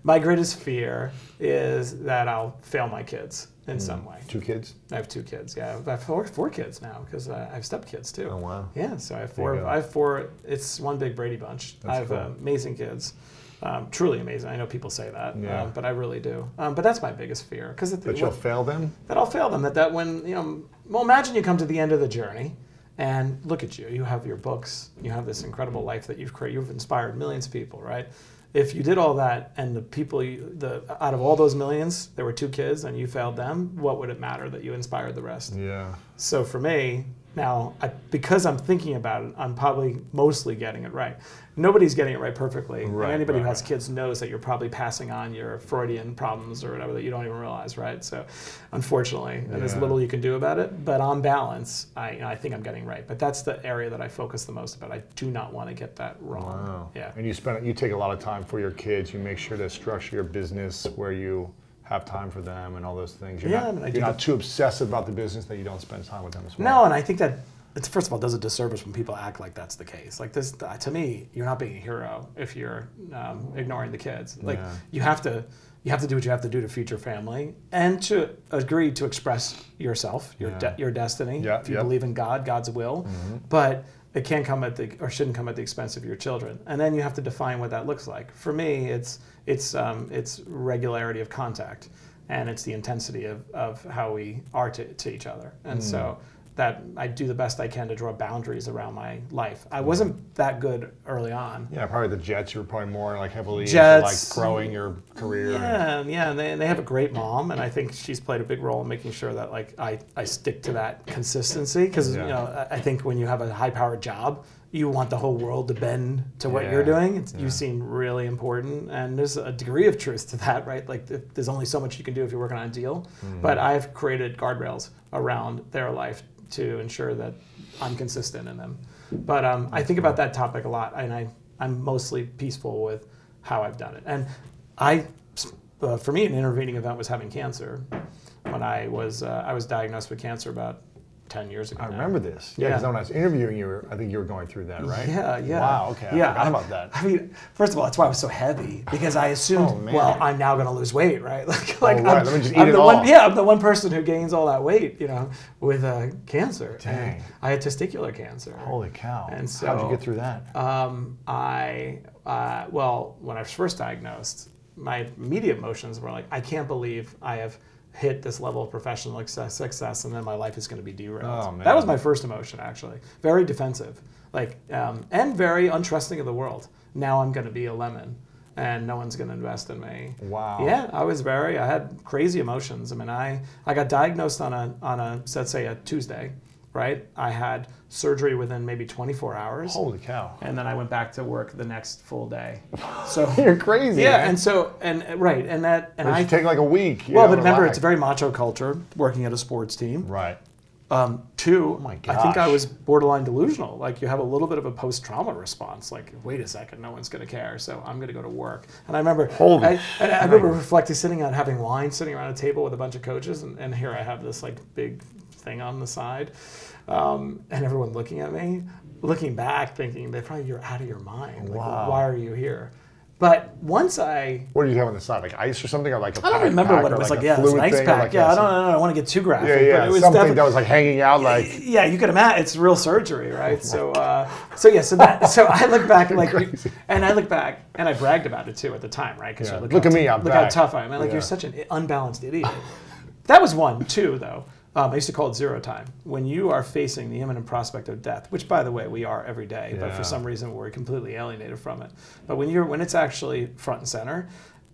My greatest fear is that I'll fail my kids in some way. 2 kids? I have 2 kids. Yeah, I have four kids now because I have stepkids too. Oh wow. Yeah, so I have 4. I have 4. It's one big Brady bunch. That's I have cool. Amazing kids. Truly amazing. I know people say that, Yeah. but I really do. But that's my biggest fear because That you'll fail them? that I'll fail them. That when well, imagine you come to the end of the journey, and look at you. You have your books. You have this incredible life that you've created. You've inspired millions of people, right? If you did all that, and the people, out of all those millions, there were 2 kids, and you failed them, what would it matter that you inspired the rest? Yeah. So for me, now, because I'm thinking about it, I'm probably mostly getting it right. Nobody's getting it right perfectly. Right, and anybody right, who has right. kids knows that you're probably passing on your Freudian problems or whatever that you don't even realize, right? So unfortunately, and there's Yeah. little you can do about it. But on balance, I think I'm getting right. But that's the area that I focus the most about. I do not want to get that wrong. Wow. Yeah. And you take a lot of time for your kids. You make sure to structure your business where you have time for them and all those things. You're Yeah, not, I mean, I do you're not that. too obsessive about the business that you don't spend time with them as well. No, and I think that it's, first of all, does a disservice when people act like that's the case. Like this, to me, you're not being a hero if you're ignoring the kids. Like Yeah. you have to do what you have to do to feed your family and to agree to express yourself, Yeah. your destiny. Yeah, if you yep. believe in God, God's will, but it can't come at the or shouldn't come at the expense of your children. And then you have to define what that looks like. For me, it's regularity of contact. And it's the intensity of how we are to each other. And so that I do the best I can to draw boundaries around my life. I wasn't that good early on. Yeah, probably the Jets. You were probably more like heavily Jets, into like growing your career. Yeah, and they have a great mom, and I think she's played a big role in making sure that like I stick to that consistency. Because Yeah. I think when you have a high-powered job, you want the whole world to bend to what Yeah. you're doing. Yeah. You seem really important, and there's a degree of truth to that, right? Like there's only so much you can do if you're working on a deal. But I've created guardrails around their life to ensure that I'm consistent in them. But I think about that topic a lot, and I'm mostly peaceful with how I've done it. And for me, an intervening event was having cancer. When I was diagnosed with cancer about 10 years ago. I now. remember this. Yeah, because when I was interviewing you, I think you were going through that, right? Yeah. Wow, okay. I forgot about that. I mean, first of all, that's why I was so heavy, because I assumed, well, I'm now going to lose weight, right? Like right. Let me just eat it the all. I'm the one person who gains all that weight, with cancer. Dang. And I had testicular cancer. Holy cow. And so, how'd you get through that? Well, when I was first diagnosed, my immediate emotions were like, I can't believe I have hit this level of professional success and then my life is going to be derailed. Oh, man. That was my first emotion, actually. Very defensive, and very untrusting of the world. Now I'm going to be a lemon and no one's going to invest in me. Wow. Yeah, I had crazy emotions. I mean, I got diagnosed on a let's say a Tuesday, right? I had surgery within maybe 24 hours. Holy cow. And then I went back to work the next full day. So You're crazy. yeah, man. and It should take like a week. well, but remember, it's a very macho culture working at a sports team. Right. Two, my I think I gosh. was borderline delusional. Like you have a little bit of a post-trauma response. Like, wait a second, no one's going to care, so I'm going to go to work. And I remember, I remember reflecting, sitting out having wine, sitting around a table with a bunch of coaches, and here I have this like big thing on the side, and everyone looking at me, looking back, thinking you're out of your mind. Like, Wow. why are you here? But once What did you have on the side? Like ice or something? Or like a I don't remember what it was like. Yeah, it was an ice pack. Yeah, I don't want to get too graphic. Yeah, yeah. But it was Something that was like hanging out like. Yeah, you could imagine. It's real surgery, right? So I look back and I bragged about it too at the time, right? Because Yeah. look Look at me, I'm look how back. tough I am. Like Yeah. you're such an unbalanced idiot. That was one. Two, though. I used to call it zero time. When you are facing the imminent prospect of death, which, by the way, we are every day, but Yeah. for some reason we're completely alienated from it. But when it's actually front and center,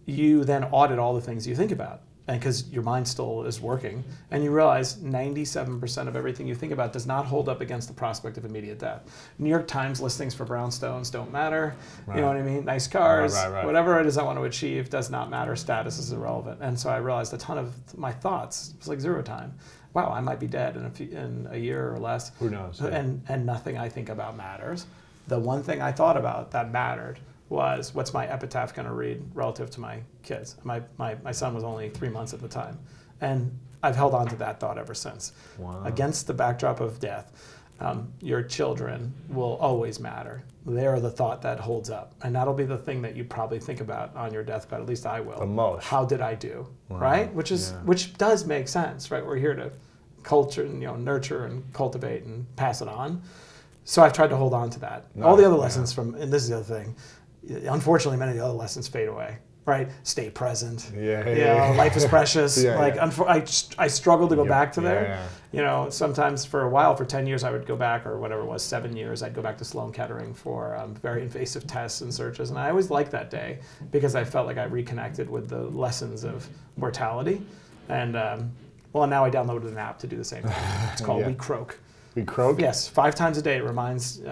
you then audit all the things you think about. And because your mind still is working, and you realize 97% of everything you think about does not hold up against the prospect of immediate death. New York Times listings for brownstones don't matter. Right. You know what I mean? Nice cars, Right. whatever it is I want to achieve does not matter. Status is irrelevant. And so I realized a ton of my thoughts was like zero time. Wow, I might be dead in a year or less. Who knows? And nothing I think about matters. The one thing I thought about that mattered was, what's my epitaph going to read relative to my kids? My son was only 3 months at the time. And I've held on to that thought ever since. Wow. Against the backdrop of death, your children will always matter. They're the thought that holds up. And that'll be the thing that you probably think about on your deathbed, at least I will. The most. How did I do, Wow. right? Which does make sense, right? We're here to culture and nurture and cultivate and pass it on. So I've tried to hold on to that. All the other lessons and this is the other thing, unfortunately many of the other lessons fade away. Right, stay present. Life is precious. I struggle to go back to there. Sometimes for a while, for 10 years, I would go back, or whatever it was, 7 years, I'd go back to Sloan Kettering for very invasive tests and searches. And I always liked that day because I felt like I reconnected with the lessons of mortality. And now I downloaded an app to do the same thing. It's called We Croak. We Croak? Yes, 5 times a day it reminds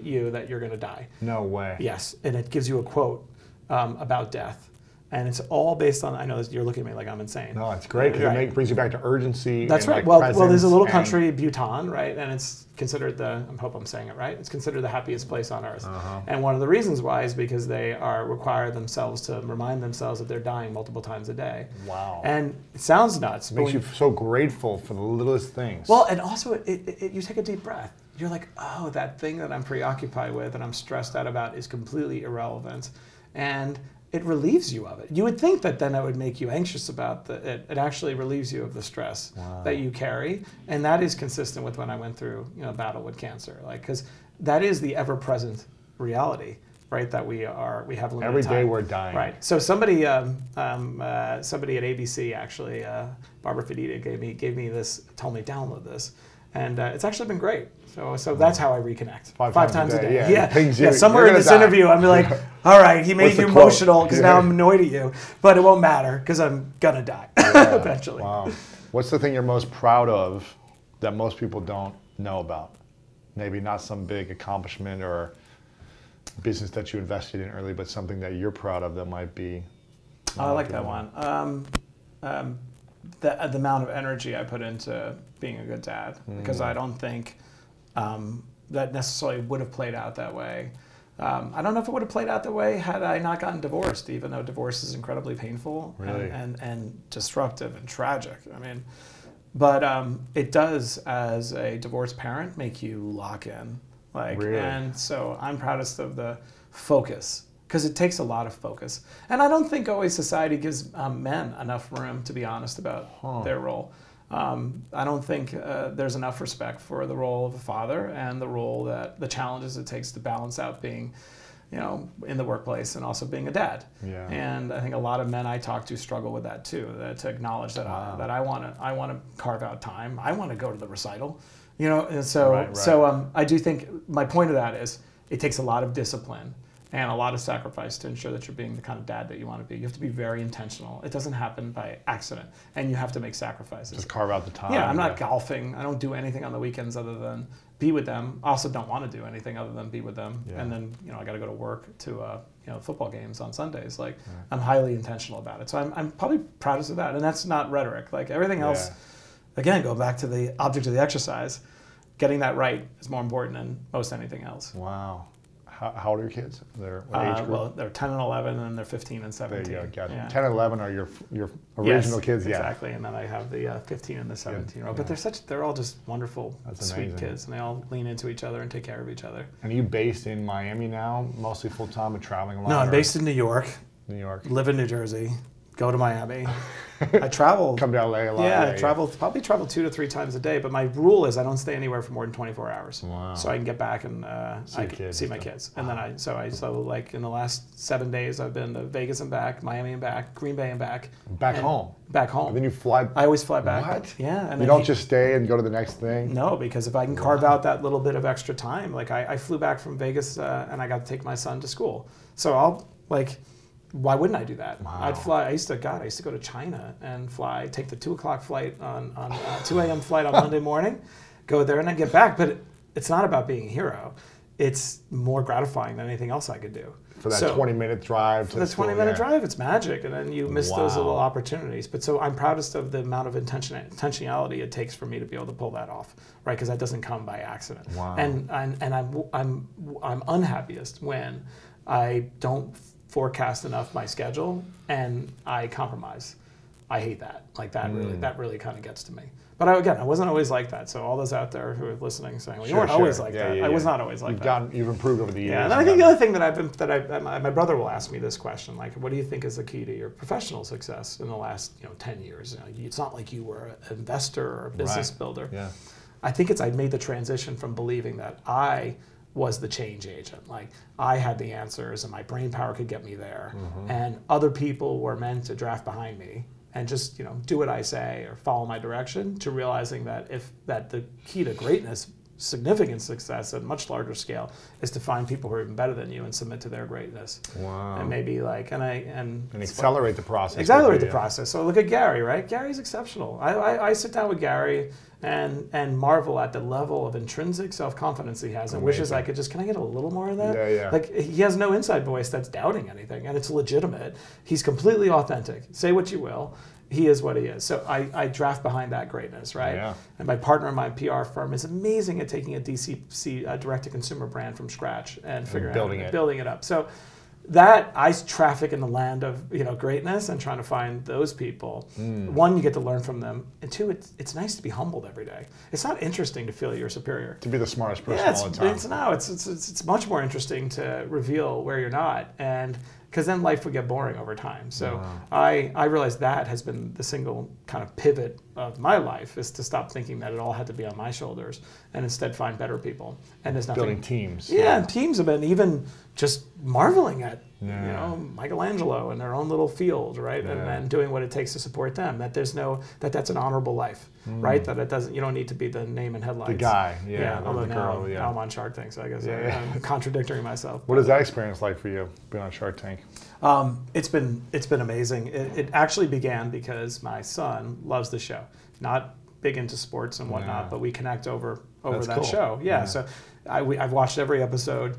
you that you're going to die. No way. Yes, and it gives you a quote about death. And it's all based on, I know you're looking at me like I'm insane. No, it's great because it brings you back to urgency. That's right. Well, there's a little country, Bhutan, right? And it's considered I hope I'm saying it right, it's considered the happiest place on earth. And one of the reasons why is because they require themselves to remind themselves that they're dying multiple times a day. Wow. And it sounds nuts. It makes you so grateful for the littlest things. Well, and also you take a deep breath. You're like, oh, that thing that I'm preoccupied with and I'm stressed out about is completely irrelevant. And it relieves you of it. You would think that then it would make you anxious about it. It actually relieves you of the stress that you carry, and that is consistent with when I went through a battle with cancer. Because that is the ever-present reality, right? That we have limited time. Every day we're dying. Right. So somebody at ABC actually, Barbara Fedida gave me this, told me download this, and it's actually been great. So that's how I reconnect. Five times a day. Yeah. Somewhere in this interview, I'm like, all right, he made you emotional because now I'm annoyed at you, but it won't matter because I'm gonna die eventually. Wow. What's the thing you're most proud of that most people don't know about? Maybe not some big accomplishment or business that you invested in early, but something that you're proud of that might be. I like that one. The amount of energy I put into being a good dad, because I don't think that necessarily would have played out that way. I don't know if it would have played out that way had I not gotten divorced, even though divorce is incredibly painful and disruptive and tragic. I mean, but it does, as a divorced parent, make you lock in. And so I'm proudest of the focus, because it takes a lot of focus. And I don't think always society gives men enough room to be honest about their role. I don't think there's enough respect for the role of a father and the challenges it takes to balance out being, in the workplace and also being a dad. Yeah. And I think a lot of men I talk to struggle with that too, to acknowledge that I want to carve out time. I want to go to the recital, and so I do think my point of that is it takes a lot of discipline and a lot of sacrifice to ensure that you're being the kind of dad that you want to be. You have to be very intentional. It doesn't happen by accident, and you have to make sacrifices. Just carve out the time. Yeah, I'm not golfing. I don't do anything on the weekends other than be with them. I also don't want to do anything other than be with them. Yeah. And then I got to go to work to football games on Sundays. I'm highly intentional about it. So I'm probably proudest of that, and that's not rhetoric. Everything else, again, go back to the object of the exercise. Getting that right is more important than most anything else. Wow. How old are your kids? What age group? Well, they're 10 and 11, and they're 15 and 17. There you go. Gotcha. 10 and 11 are your original kids. Yeah, exactly. And then I have the 15 and the 17-year-old. But they're all just wonderful, sweet kids, and they all lean into each other and take care of each other. And are you based in Miami now, mostly full time, and traveling a lot? No, I'm based in New York. New York. Live in New Jersey. Go to Miami. I travel. Come to LA a lot. Yeah, probably travel 2 to 3 times a day. But my rule is I don't stay anywhere for more than 24 hours. Wow. So I can get back and see my kids. And then in the last 7 days I've been to Vegas and back, Miami and back, Green Bay and back. Back home. And then you fly. I always fly back. What? Yeah. And you don't just stay and go to the next thing. No, because if I can carve out that little bit of extra time, I flew back from Vegas and I got to take my son to school. So why wouldn't I do that? Wow. I'd fly. I used to go to China and take the 2 o'clock flight on 2 a.m. flight on Monday morning, go there and then get back. But it's not about being a hero. It's more gratifying than anything else I could do. For that 20-minute drive. For the 20-minute drive, it's magic, and then you miss those little opportunities. But so I'm proudest of the amount of intentionality it takes for me to be able to pull that off, right? Because that doesn't come by accident. Wow. And I'm unhappiest when I don't forecast enough my schedule and I compromise. I hate that. That really kind of gets to me. But again, I wasn't always like that. So all those out there who are listening saying, well, you weren't Sure. always like that. Yeah, I was not always like that. You've improved over the years. Yeah, and I think the other thing that my brother will ask me this question, like, what do you think is the key to your professional success in the last 10 years? It's not like you were an investor or a business builder. Yeah. I think I made the transition from believing that I was the change agent. Like, I had the answers and my brain power could get me there. And other people were meant to draft behind me and just do what I say or follow my direction, to realizing that that the key to greatness, significant success at a much larger scale, is to find people who are even better than you and submit to their greatness. Wow. And maybe and accelerate the process. Accelerate the process. So look at Gary, right? Gary's exceptional. I sit down with Gary and marvel at the level of intrinsic self-confidence he has, and wishes I could can I get a little more of that? Yeah. Like, he has no inside voice that's doubting anything, and it's legitimate. He's completely authentic. Say what you will. He is what he is. So I draft behind that greatness, right? Yeah. And my partner in my PR firm is amazing at taking a DCC, direct-to-consumer brand from scratch and building it up. So that I traffic in the land of greatness and trying to find those people. One, you get to learn from them, and two, it's nice to be humbled every day. It's not interesting to feel you're superior. To be the smartest person all the time. It's much more interesting to reveal where you're not, and because then life would get boring over time. So I realized that has been the single kind of pivot of my life, is to stop thinking that it all had to be on my shoulders and instead find better people. And there's nothing. Building teams. Yeah, and teams have been even just marveling at Michelangelo in their own little field, right? And doing what it takes to support them. That that's an honorable life, right? That it doesn't. You don't need to be the name and headlines. The guy, Although the now girl, I'm on Shark Tank, so I guess I'm contradicting myself. What is that experience like for you, being on Shark Tank? It's been amazing. It actually began because my son loves the show. Not big into sports and whatnot, but we connect over That's that cool. show. Yeah. So I've watched every episode.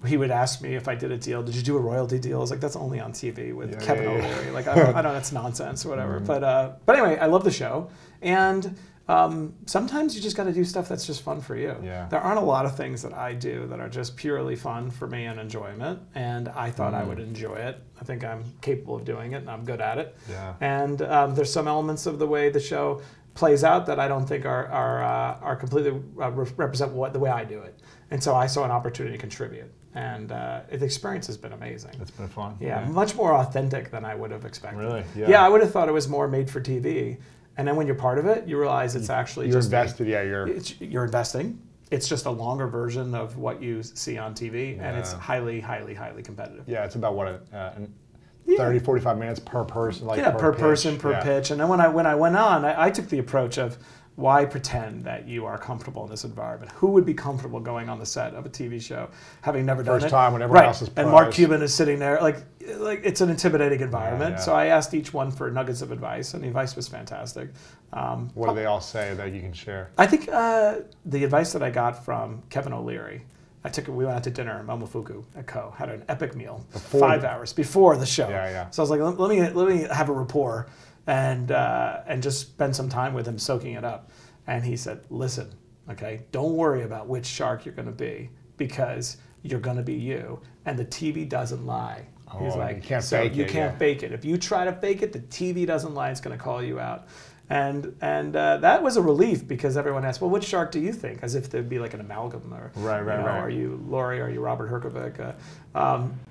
He would ask me if I did a deal. Did you do a royalty deal? I was like, that's only on TV with Kevin O'Leary. Like, I don't know, that's nonsense or whatever. But anyway, I love the show, and sometimes you just got to do stuff that's just fun for you. Yeah. There aren't a lot of things that I do that are just purely fun for me and enjoyment, and I thought I would enjoy it. I think I'm capable of doing it, and I'm good at it. Yeah. And there's some elements of the way the show plays out that I don't think are completely represent the way I do it. And so I saw an opportunity to contribute. And the experience has been amazing. It's been fun. Yeah, much more authentic than I would have expected. Really? Yeah, I would have thought it was more made for TV. And then when you're part of it, you realize it's actually you're invested. You're investing. It's just a longer version of what you see on TV, and it's highly, highly, highly competitive. Yeah, it's about what 30, 45 minutes per person. Per person, per pitch. And then when I went on, I took the approach of, why pretend that you are comfortable in this environment? Who would be comfortable going on the set of a TV show, having never done it? First time when everyone else is pros. And Mark Cuban is sitting there, like it's an intimidating environment. So I asked each one for nuggets of advice, and the advice was fantastic. What do they all say that you can share? I think the advice that I got from Kevin O'Leary, we went out to dinner in Momofuku at Co. Had an epic meal, 5 hours before the show. So I was like, let me have a rapport. And just spend some time with him soaking it up. And he said, listen, okay, don't worry about which shark you're going to be, because you're going to be you. And the TV doesn't lie. He's like, you can't fake it. You can't fake it. If you try to fake it, the TV doesn't lie. It's going to call you out. And that was a relief, because everyone asked, well, which shark do you think? As if there'd be like an amalgam. Or, right. Are you Laurie? Are you Robert Herjavec?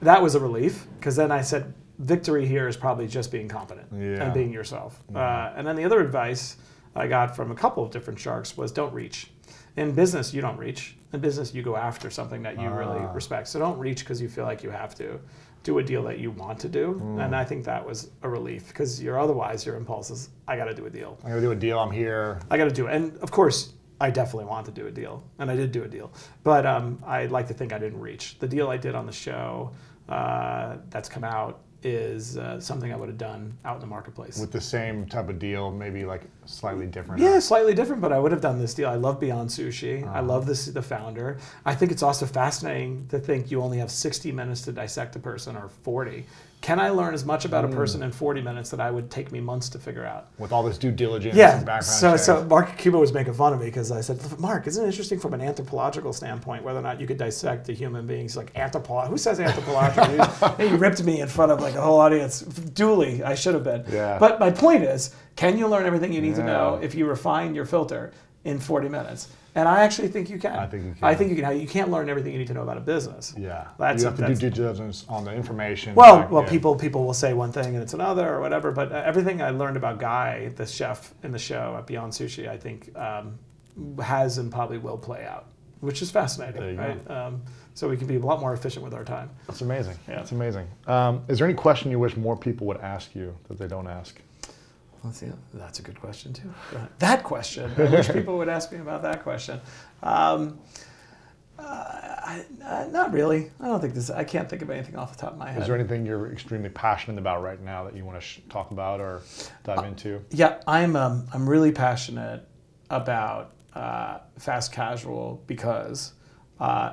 That was a relief, because then I said, victory here is probably just being competent and being yourself. And then the other advice I got from a couple of different sharks was, don't reach. In business, you don't reach. In business, you go after something that you really respect. So don't reach because you feel like you have to. Do a deal that you want to do. And I think that was a relief, because otherwise your impulse is, I got to do a deal. I got to do a deal. I'm here. I got to do it. And of course, I definitely want to do a deal. And I did do a deal. But I'd like to think I didn't reach. The deal I did on the show that's come out is something I would have done out in the marketplace. With the same type of deal, maybe like slightly different. Yeah, slightly different, but I would have done this deal. I love Beyond Sushi. I love the founder. I think it's also fascinating to think you only have 60 minutes to dissect a person, or 40. can I learn as much about a person in 40 minutes that I would take me months to figure out? With all this due diligence and background checks. So Mark Cuba was making fun of me because I said, Mark, isn't it interesting from an anthropological standpoint whether or not you could dissect a human being? He's like, who says anthropological? He ripped me in front of like a whole audience. Duly, I should have been. Yeah. But my point is, can you learn everything you need to know if you refine your filter in 40 minutes? And I actually think you can. I think you can. I think you can. You can't learn everything you need to know about a business. Yeah. That's, you have to do due diligence on the information. Well, people will say one thing and it's another or whatever. But everything I learned about Guy, the chef in the show at Beyond Sushi, I think has and probably will play out, which is fascinating, right? So we can be a lot more efficient with our time. That's amazing. Yeah. That's amazing. Is there any question you wish more people would ask you that they don't ask? Let's see. That's a good question too. That question. I wish people would ask me about that question. Not really. I don't think this. I can't think of anything off the top of my head. Is there anything you're extremely passionate about right now that you want to talk about or dive into? Yeah, I'm really passionate about fast casual because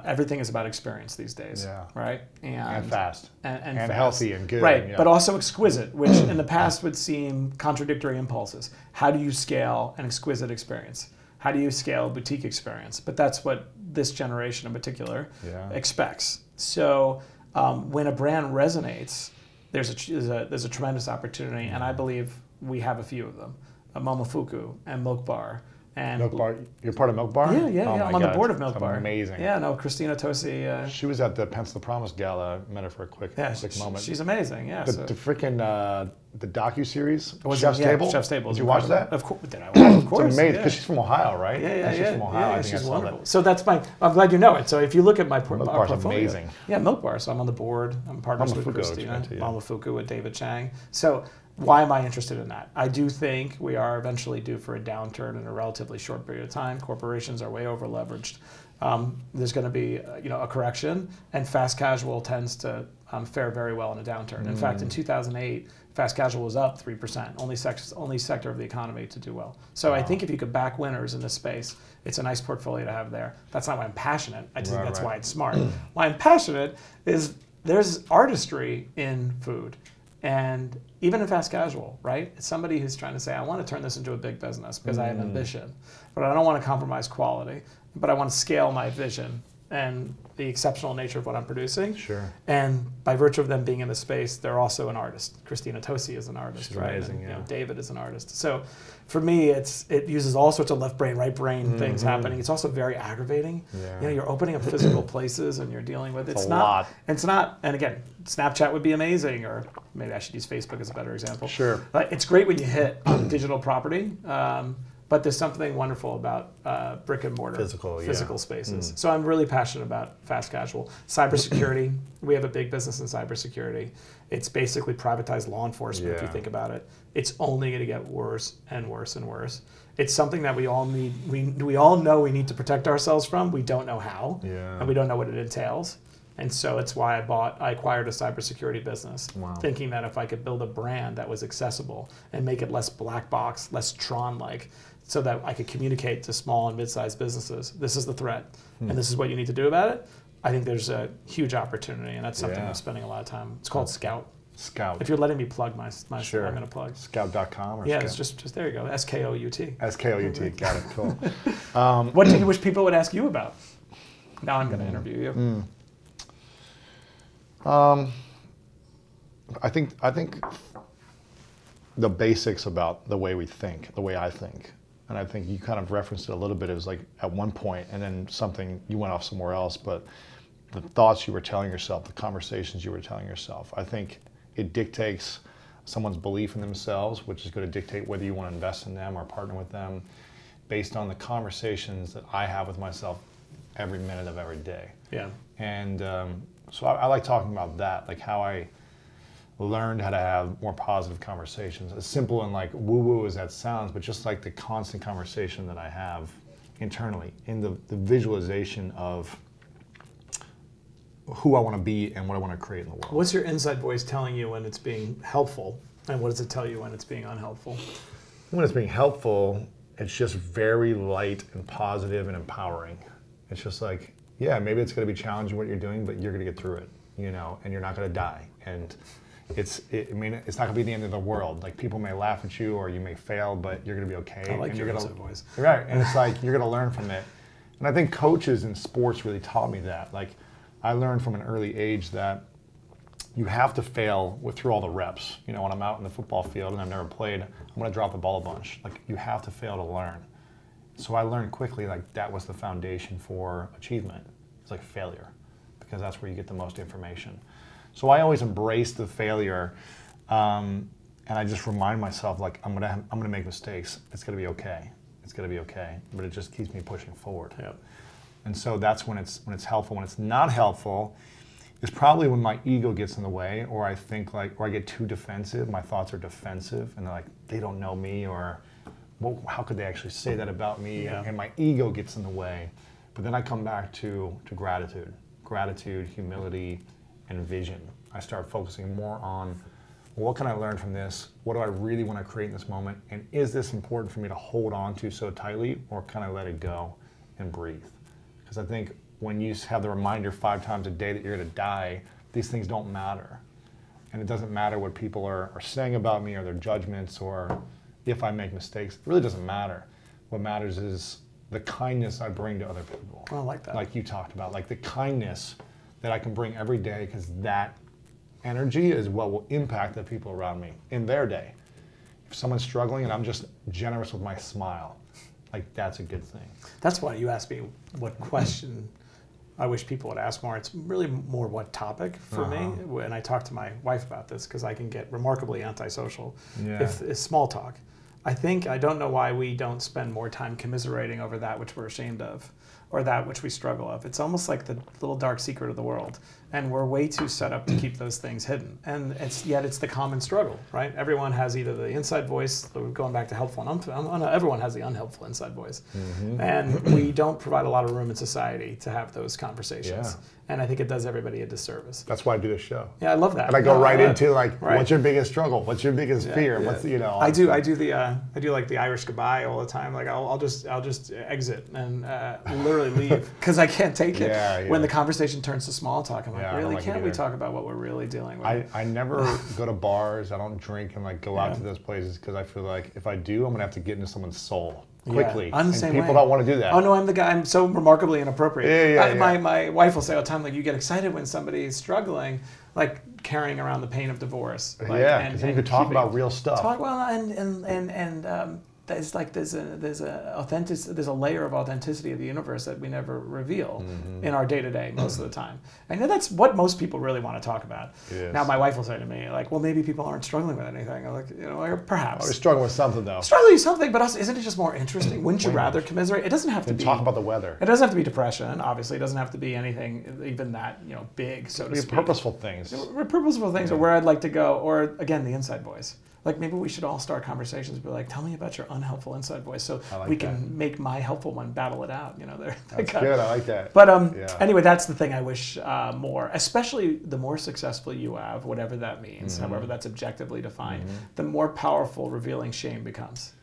everything is about experience these days, right? And fast. And fast. Healthy and good. Right, but also exquisite, which in the past would seem contradictory impulses. How do you scale an exquisite experience? How do you scale a boutique experience? But that's what this generation in particular expects. So when a brand resonates, there's a tremendous opportunity, and I believe we have a few of them. Momofuku and Milk Bar. And Milk Bar, you're part of Milk Bar? Yeah. I'm on the board of Milk Bar. Amazing. Yeah, no, Christina Tosi. She was at the Pencil Promise Gala. Met her for a quick moment. She's amazing. Yeah. The freaking the docu-series, Chef's Table. Chef's Table. Did you watch that? Of course. Did I watch? Of course. It's amazing because she's from Ohio, right? Yeah. She's from Ohio. I think she's I saw wonderful. that. So that's I'm glad you know it. So if you look at my Milk Bar's portfolio, amazing. Yeah, Milk Bar. So I'm on the board. I'm partners with Momofuku, Christina. Momofuku with David Chang. So why am I interested in that? I do think we are eventually due for a downturn in a relatively short period of time. Corporations are way over leveraged. There's going to be a correction, and fast casual tends to fare very well in a downturn. In fact, in 2008, fast casual was up 3%, only sector of the economy to do well. So I think if you could back winners in this space, it's a nice portfolio to have there. That's not why I'm passionate. I just think that's why it's smart. Why I'm passionate is there's artistry in food. And even in fast casual, right? It's somebody who's trying to say, I want to turn this into a big business because I have ambition, but I don't want to compromise quality, but I want to scale my vision and the exceptional nature of what I'm producing. Sure. And by virtue of them being in the space, they're also an artist. Christina Tosi is an artist, She's right? Amazing, and, David is an artist. So for me, it uses all sorts of left brain, right brain things happening. It's also very aggravating. Yeah. You're opening up physical places and you're dealing with it's not. Lot. It's not. And again, Snapchat would be amazing, or maybe I should use Facebook as a better example. Sure. It's great when you hit on digital property. But there's something wonderful about brick and mortar physical spaces. So I'm really passionate about fast casual. Cybersecurity, we have a big business in cybersecurity. It's basically privatized law enforcement if you think about it. It's only going to get worse and worse and worse. It's something that we all need. We all know we need to protect ourselves from. We don't know how, and we don't know what it entails. And so it's why I acquired a cybersecurity business, thinking that if I could build a brand that was accessible and make it less black box, less Tron-like, so that I could communicate to small and mid-sized businesses, this is the threat, and this is what you need to do about it. I think there's a huge opportunity, and that's something I'm spending a lot of time. It's called Scout. Scout. If you're letting me plug my I'm going to plug. Scout.com or yeah, Scout? It's just there you go. SKOUT. SKOUT. Got it. Cool. What do you wish people would ask you about? Now I'm going to interview you. I think the basics about the way we think, the way I think, and I think you kind of referenced it a little bit. It was like at one point, and then you went off somewhere else, but the thoughts you were telling yourself, the conversations you were telling yourself, I think it dictates someone's belief in themselves, which is going to dictate whether you want to invest in them or partner with them based on the conversations that I have with myself every minute of every day. Yeah. And so I like talking about that, like how I learned how to have more positive conversations. As simple and like woo-woo as that sounds, but just like the constant conversation that I have internally in the visualization of who I want to be and what I want to create in the world. What's your inside voice telling you when it's being helpful, and what does it tell you when it's being unhelpful? When it's being helpful, it's just very light and positive and empowering. It's just like, yeah, maybe it's going to be challenging what you're doing, but you're going to get through it, and you're not going to die. And I mean, it's not going to be the end of the world. Like, people may laugh at you or you may fail, but you're going to be okay. I like and your you're inside voice. Right, and it's like you're going to learn from it. And I think coaches in sports really taught me that. Like, I learned from an early age that you have to fail through all the reps. You know, when I'm out in the football field and I've never played, I'm going to drop the ball a bunch. Like, you have to fail to learn. So I learned quickly, like, that was the foundation for achievement. It's like failure, because that's where you get the most information. So I always embrace the failure, and I just remind myself, like, I'm gonna make mistakes. It's gonna be okay. It's gonna be okay. But it just keeps me pushing forward. Yep. And so that's when it's helpful. When it's not helpful, is probably when my ego gets in the way, or I think or I get too defensive. My thoughts are defensive, and they're like, they don't know me, or well, how could they actually say that about me? Yeah. And my ego gets in the way. But then I come back to gratitude, humility, and vision. I start focusing more on, well, what can I learn from this? What do I really want to create in this moment? And is this important for me to hold on to so tightly, or can I let it go and breathe? Because I think when you have the reminder 5 times a day that you're going to die, these things don't matter. And it doesn't matter what people are saying about me, or their judgments, or if I make mistakes. It really doesn't matter. What matters is the kindness I bring to other people. Oh, I like that. Like you talked about, like the kindness that I can bring every day, because that energy is what will impact the people around me in their day. If someone's struggling and I'm just generous with my smile, like, that's a good thing. That's why you asked me what question I wish people would ask more. It's really more what topic for me. And I talk to my wife about this, because I can get remarkably antisocial if it's small talk. I don't know why we don't spend more time commiserating over that which we're ashamed of, or that which we struggle of. It's almost like the little dark secret of the world. And we're way too set up to keep those things hidden. And yet it's the common struggle, right? Everyone has either the inside voice, going back to helpful and everyone has the unhelpful inside voice. And we don't provide a lot of room in society to have those conversations. Yeah. And I think it does everybody a disservice. That's why I do this show. Yeah, I love that. And I go into, like, what's your biggest struggle? What's your biggest fear? Yeah. What's, you know? I do like the Irish goodbye all the time. Like, I'll just exit and literally leave, because I can't take it. Yeah. When the conversation turns to small talk, I'm like, really, like can't we talk about what we're really dealing with? I never go to bars. I don't drink and, like, go out to those places, because I feel like if I do, I'm gonna have to get into someone's soul quickly. I'm the same people way. don't want to do that. Oh no, I'm the guy. I'm so remarkably inappropriate. Yeah. My wife will say all the time, like, you get excited when somebody is struggling, like carrying around the pain of divorce. Like, because then you could talk about real stuff. It's like there's a layer of authenticity of the universe that we never reveal in our day-to-day most of the time. And that's what most people really want to talk about. Yes. Now my wife will say to me, like, well, maybe people aren't struggling with anything. I'm like, like, perhaps. We're struggling with something, though. Struggling with something, but also, isn't it just more interesting? Wouldn't you rather commiserate? It doesn't have to be. Talk about the weather. It doesn't have to be depression, obviously. It doesn't have to be anything even that, big, so to speak. Purposeful things. Purposeful things are where I'd like to go, or again, the inside voice. Like, maybe we should all start conversations, be like, tell me about your unhelpful inside voice, so we can make my helpful one battle it out. That's good. I like that. But anyway, that's the thing I wish more, especially the more successful you have, whatever that means, however that's objectively defined, the more powerful revealing shame becomes.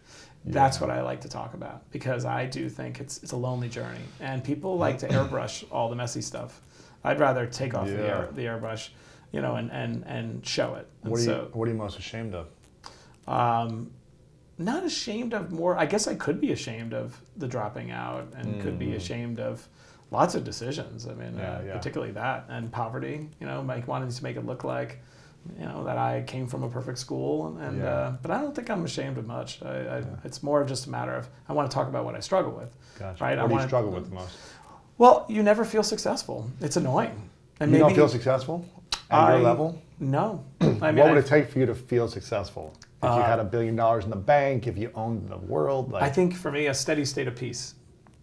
That's what I like to talk about, because I do think it's a lonely journey, and people like to airbrush all the messy stuff. I'd rather take off the airbrush, and show it. And what are you most ashamed of? Not ashamed of more. I guess I could be ashamed of the dropping out, and could be ashamed of lots of decisions. I mean, particularly that, and poverty. Wanting to make it look like, that I came from a perfect school, and but I don't think I'm ashamed of much. It's more of just a matter of, I want to talk about what I struggle with. Gotcha. Right? What do you struggle with the most? Well, you never feel successful. It's annoying. And you don't feel successful at your level? No. What would it take for you to feel successful? If you had $1 billion in the bank, if you owned the world? I think for me, a steady state of peace.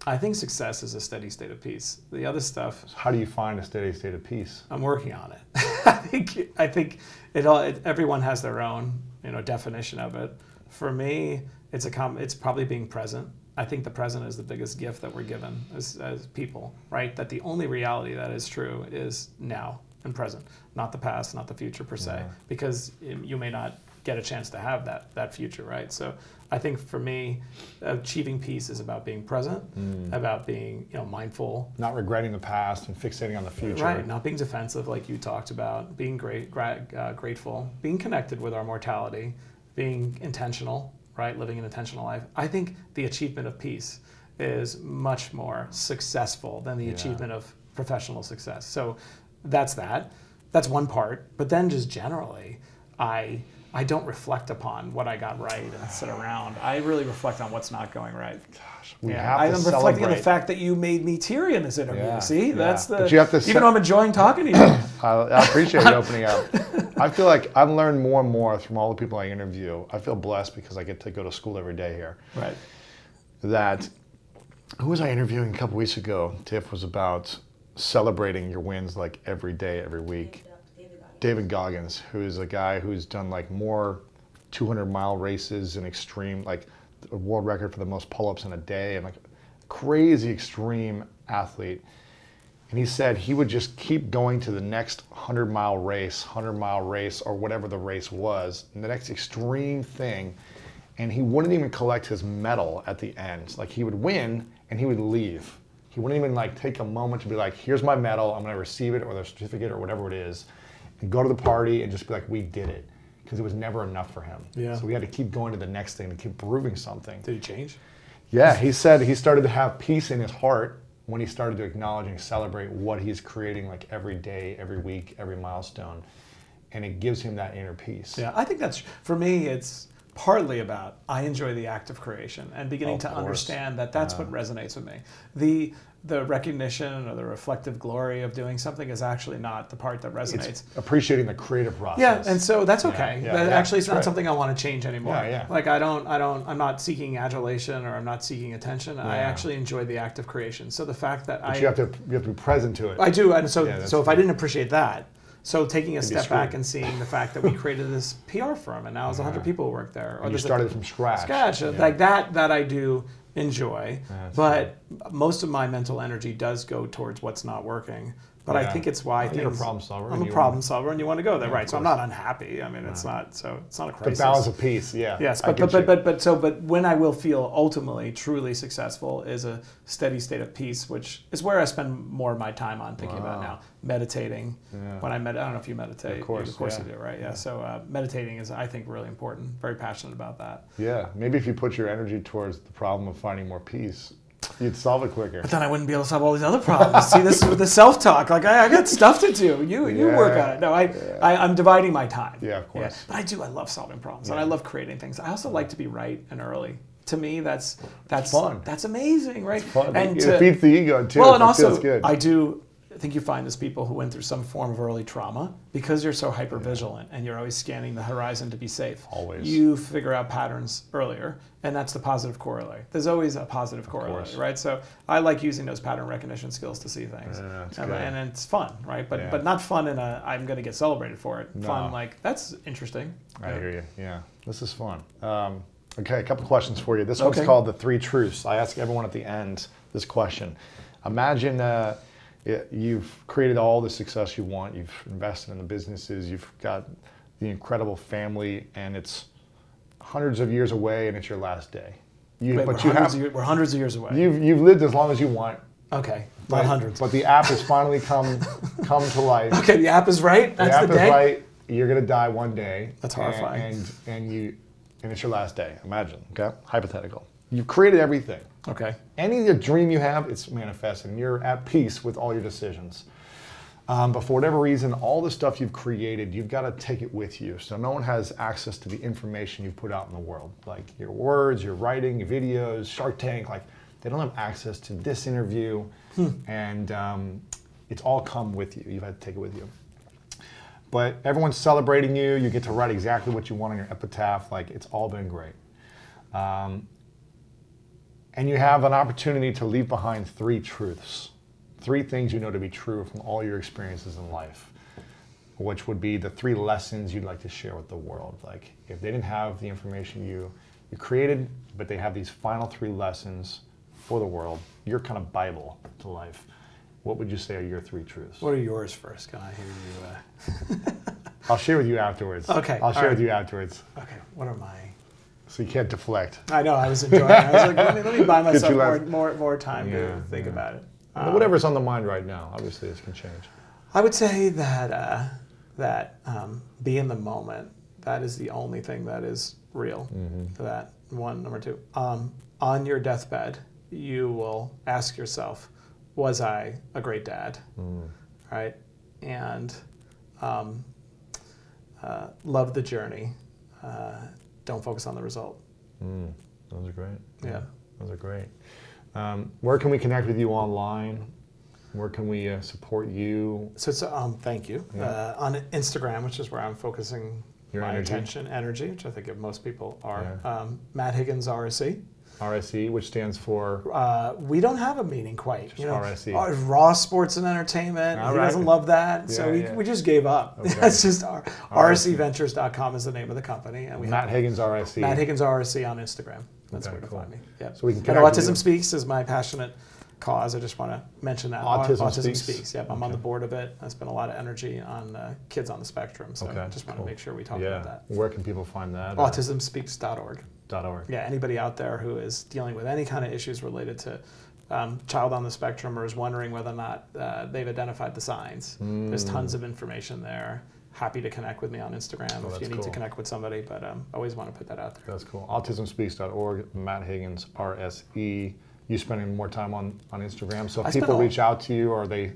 I think success is a steady state of peace. The other stuff. How do you find a steady state of peace? I'm working on it. I think everyone has their own definition of it. For me, it's probably being present. I think the present is the biggest gift that we're given as people, right? That the only reality that is true is now and present, not the past, not the future per se, because you may not get a chance to have that future, right? So I think for me, achieving peace is about being present, about being mindful, not regretting the past and fixating on the future. Right, not being defensive like you talked about, being grateful, being connected with our mortality, being intentional, right, living an intentional life. I think the achievement of peace is much more successful than the achievement of professional success. So that's that. That's one part. But then just generally, I don't reflect upon what I got right and sit around. I really reflect on what's not going right. Gosh, we have to I'm celebrate. reflecting on the fact that you made me teary in this interview. Yeah, See, that's the. But you have to even though I'm enjoying talking to you. I appreciate you opening up. I feel like I've learned more and more from all the people I interview. I feel blessed because I get to go to school every day here. Right. That, who was I interviewing a couple weeks ago? Tiff was about celebrating your wins like every day, every week. David Goggins, who is a guy who's done like more 200-mile races and extreme, like a world record for the most pull-ups in a day, and like crazy extreme athlete. And he said he would just keep going to the next 100-mile race, or whatever the race was, and the next extreme thing, and he wouldn't even collect his medal at the end. Like he would win and he would leave. He wouldn't even like take a moment to be like, here's my medal, I'm gonna receive it, or the certificate, or whatever it is, and go to the party and just be like, we did it. Because it was never enough for him. Yeah. So we had to keep going to the next thing, to keep proving something. Did he change? Yeah, he said he started to have peace in his heart when he started to acknowledge and celebrate what he's creating like every day, every week, every milestone. And it gives him that inner peace. Yeah, I think that's, for me, it's partly about, I enjoy the act of creation and beginning to understand that that's what resonates with me. The recognition or the reflective glory of doing something is actually not the part that resonates. It's appreciating the creative process. Yeah, and so that's okay. That actually is not something I want to change anymore. Yeah. Like I'm not seeking adulation, or I'm not seeking attention. I actually enjoy the act of creation. So the fact that you have to be present to it. I do, and so if I didn't appreciate that, so taking a step back and seeing the fact that we created this PR firm and now there's 100 people who work there. Or and you started from scratch. Like that I do enjoy, but most of my mental energy does go towards what's not working. But I think it's why you're a problem solver. I'm a problem solver, and you want to go there, right? So I'm not unhappy. I mean, it's not a crisis. The balance of peace, Yes, but when I will feel ultimately truly successful is a steady state of peace, which is where I spend more of my time on thinking about now. Meditating. When I I don't know if you meditate. Of course you do, right? Yeah. So meditating is, I think, really important. Very passionate about that. Yeah, maybe if you put your energy towards the problem of finding more peace, you'd solve it quicker. But then I wouldn't be able to solve all these other problems. See, this is with the self-talk. Like, I got stuff to do. You work on it. No, I'm dividing my time. Yeah, of course. Yeah. But I love solving problems, and I love creating things. I also like to be right and early. To me, that's fun. That's amazing, right? It's fun. And it feeds the ego, too. Well, and also, good. I think you find this people who went through some form of early trauma, because you're so hyper-vigilant and you're always scanning the horizon to be safe. Always. You figure out patterns earlier, and that's the positive corollary. There's always a positive corollary, right? So I like using those pattern recognition skills to see things. And it's fun, right? But not fun in a, I'm going to get celebrated for it. No. Fun like, that's interesting. I hear you, yeah. This is fun. Okay, a couple questions for you. This one's called The Three Truths. I ask everyone at the end this question. Imagine you've created all the success you want, you've invested in the businesses, you've got the incredible family, and it's hundreds of years away, and it's your last day. We're hundreds of years away. You've lived as long as you want. Okay, not hundreds. But the app has finally come to life. Okay, the app is right. That's the day. The app is right. You're gonna die one day. That's horrifying. And it's your last day. Imagine. Okay, hypothetical. You've created everything. Okay. Any dream you have, it's manifested, and you're at peace with all your decisions. But for whatever reason, all the stuff you've created, you've got to take it with you. So no one has access to the information you've put out in the world, like your words, your writing, your videos, Shark Tank. Like, they don't have access to this interview, and it's all come with you. You've had to take it with you. But everyone's celebrating you. You get to write exactly what you want on your epitaph. Like, it's all been great. And you have an opportunity to leave behind 3 truths. 3 things you know to be true from all your experiences in life, which would be the 3 lessons you'd like to share with the world. Like, if they didn't have the information you created, but they have these final 3 lessons for the world, your kind of Bible to life, what would you say are your 3 truths? What are yours first? Can I hear you? I'll share with you afterwards. Okay. I'll share with you afterwards. Okay. What are my? So you can't deflect. I know. I was enjoying it. I was like, let me buy myself more time to think about it. Whatever's on the mind right now, obviously, this can change. I would say that be in the moment. That is the only thing that is real. That one. Number two, on your deathbed, you will ask yourself, was I a great dad? Right? And love the journey. Don't focus on the result. Those are great. Yeah. Those are great. Where can we connect with you online? Where can we support you? So thank you. Yeah. On Instagram, which is where I'm focusing Your my energy. energy, which I think most people are. Yeah. Matt Higgins, RSE. RSE, which stands for? We don't have a meeting quite. Just RSE. Raw Sports and Entertainment. All he right. doesn't love that, Yeah, so yeah. we just gave up. Okay. That's just RSEventures.com is the name of the company, and we Matt have Higgins, RSE. Matt Higgins, RSE on Instagram. That's Okay, where to cool. find me. Yeah. So we can And connect with Autism you. Speaks is my passionate cause. I just want to mention that. Autism Speaks. Yep, I'm on the board of it. I spend a lot of energy on kids on the spectrum, so I just want to make sure we talk about that. Where can people find that? Autismspeaks.org. .org. Yeah, anybody out there who is dealing with any kind of issues related to child on the spectrum or is wondering whether or not they've identified the signs, there's tons of information there. Happy to connect with me on Instagram if you need to connect with somebody, but always want to put that out there. That's cool. Autismspeaks.org, Matt Higgins, RSE. You spending more time on Instagram, so if people reach out to you or they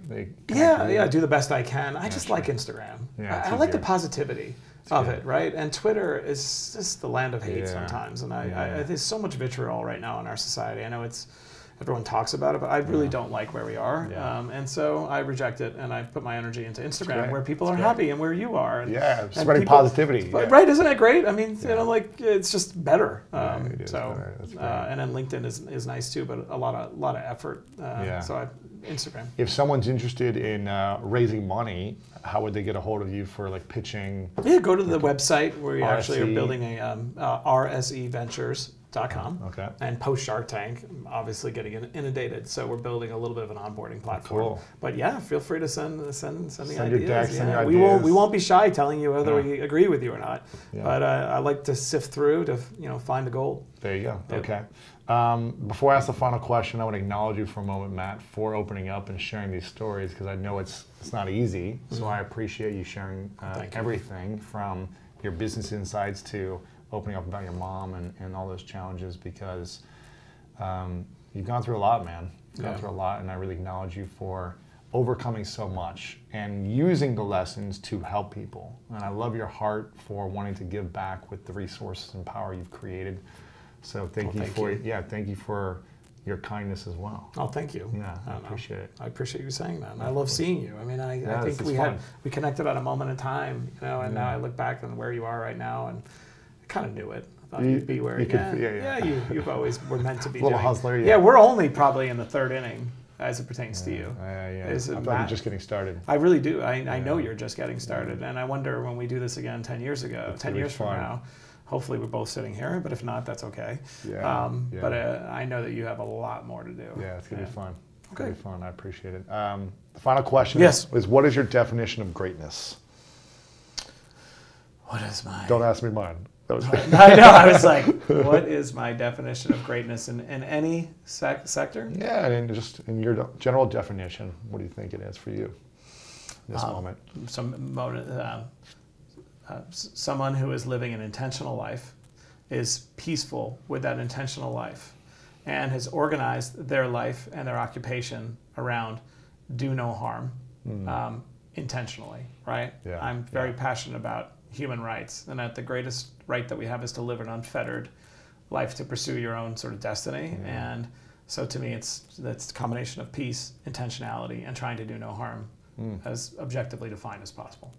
I do the best I can. I just like Instagram. Yeah, I like the positivity of it, right? And Twitter is just the land of hate sometimes, and there's so much vitriol right now in our society. I know everyone talks about it, but I really don't like where we are, and so I reject it, and I put my energy into Instagram, where people are happy and where you are. And, spreading positivity. Right? Isn't it great? I mean, it's just better. It is better. That's great. And then LinkedIn is nice too, but a lot of effort. So Instagram. If someone's interested in raising money, how would they get a hold of you for like pitching? Yeah, go to the website where we RSE. actually are building a RSEventures.com. Okay. And post Shark Tank, obviously getting inundated. So we're building a little bit of an onboarding platform. Cool. But yeah, feel free to send the Your ideas. decks, send your we ideas. won't be shy telling you whether we agree with you or not. Yeah. But I like to sift through to find the gold. There you go. Yep. Okay. Before I ask the final question, I want to acknowledge you for a moment, Matt, for opening up and sharing these stories because I know it's not easy. So I appreciate you sharing everything from your business insights to opening up about your mom and all those challenges because you've gone through a lot, man. You've gone through a lot, and I really acknowledge you for overcoming so much and using the lessons to help people. And I love your heart for wanting to give back with the resources and power you've created. So thank you for your kindness as well. Oh, thank you. Yeah, I appreciate it. I appreciate you saying that. And I love seeing you. I mean, I think we connected at a moment in time, and now I look back on where you are right now, and I kind of knew it. I thought you'd be where you've always were meant to be. A little hustler, yeah. We're only probably in the third inning as it pertains to you. I thought you're just getting started. I really do. I know you're just getting started, and I wonder when we do this again 10 years from now. Hopefully we're both sitting here, but if not, that's okay. But I know that you have a lot more to do. Yeah, it's going to be fun. It's Okay. going to be fun. I appreciate it. The final question is what is your definition of greatness? What is my... Don't ask me mine. I know. I was like, what is my definition of greatness in any sector? Yeah, and just in your general definition, what do you think it is for you in this moment? Someone who is living an intentional life, is peaceful with that intentional life, and has organized their life and their occupation around do no harm intentionally, right? Yeah. I'm very passionate about human rights, and that the greatest right that we have is to live an unfettered life to pursue your own sort of destiny. And so to me, that's a combination of peace, intentionality, and trying to do no harm as objectively defined as possible.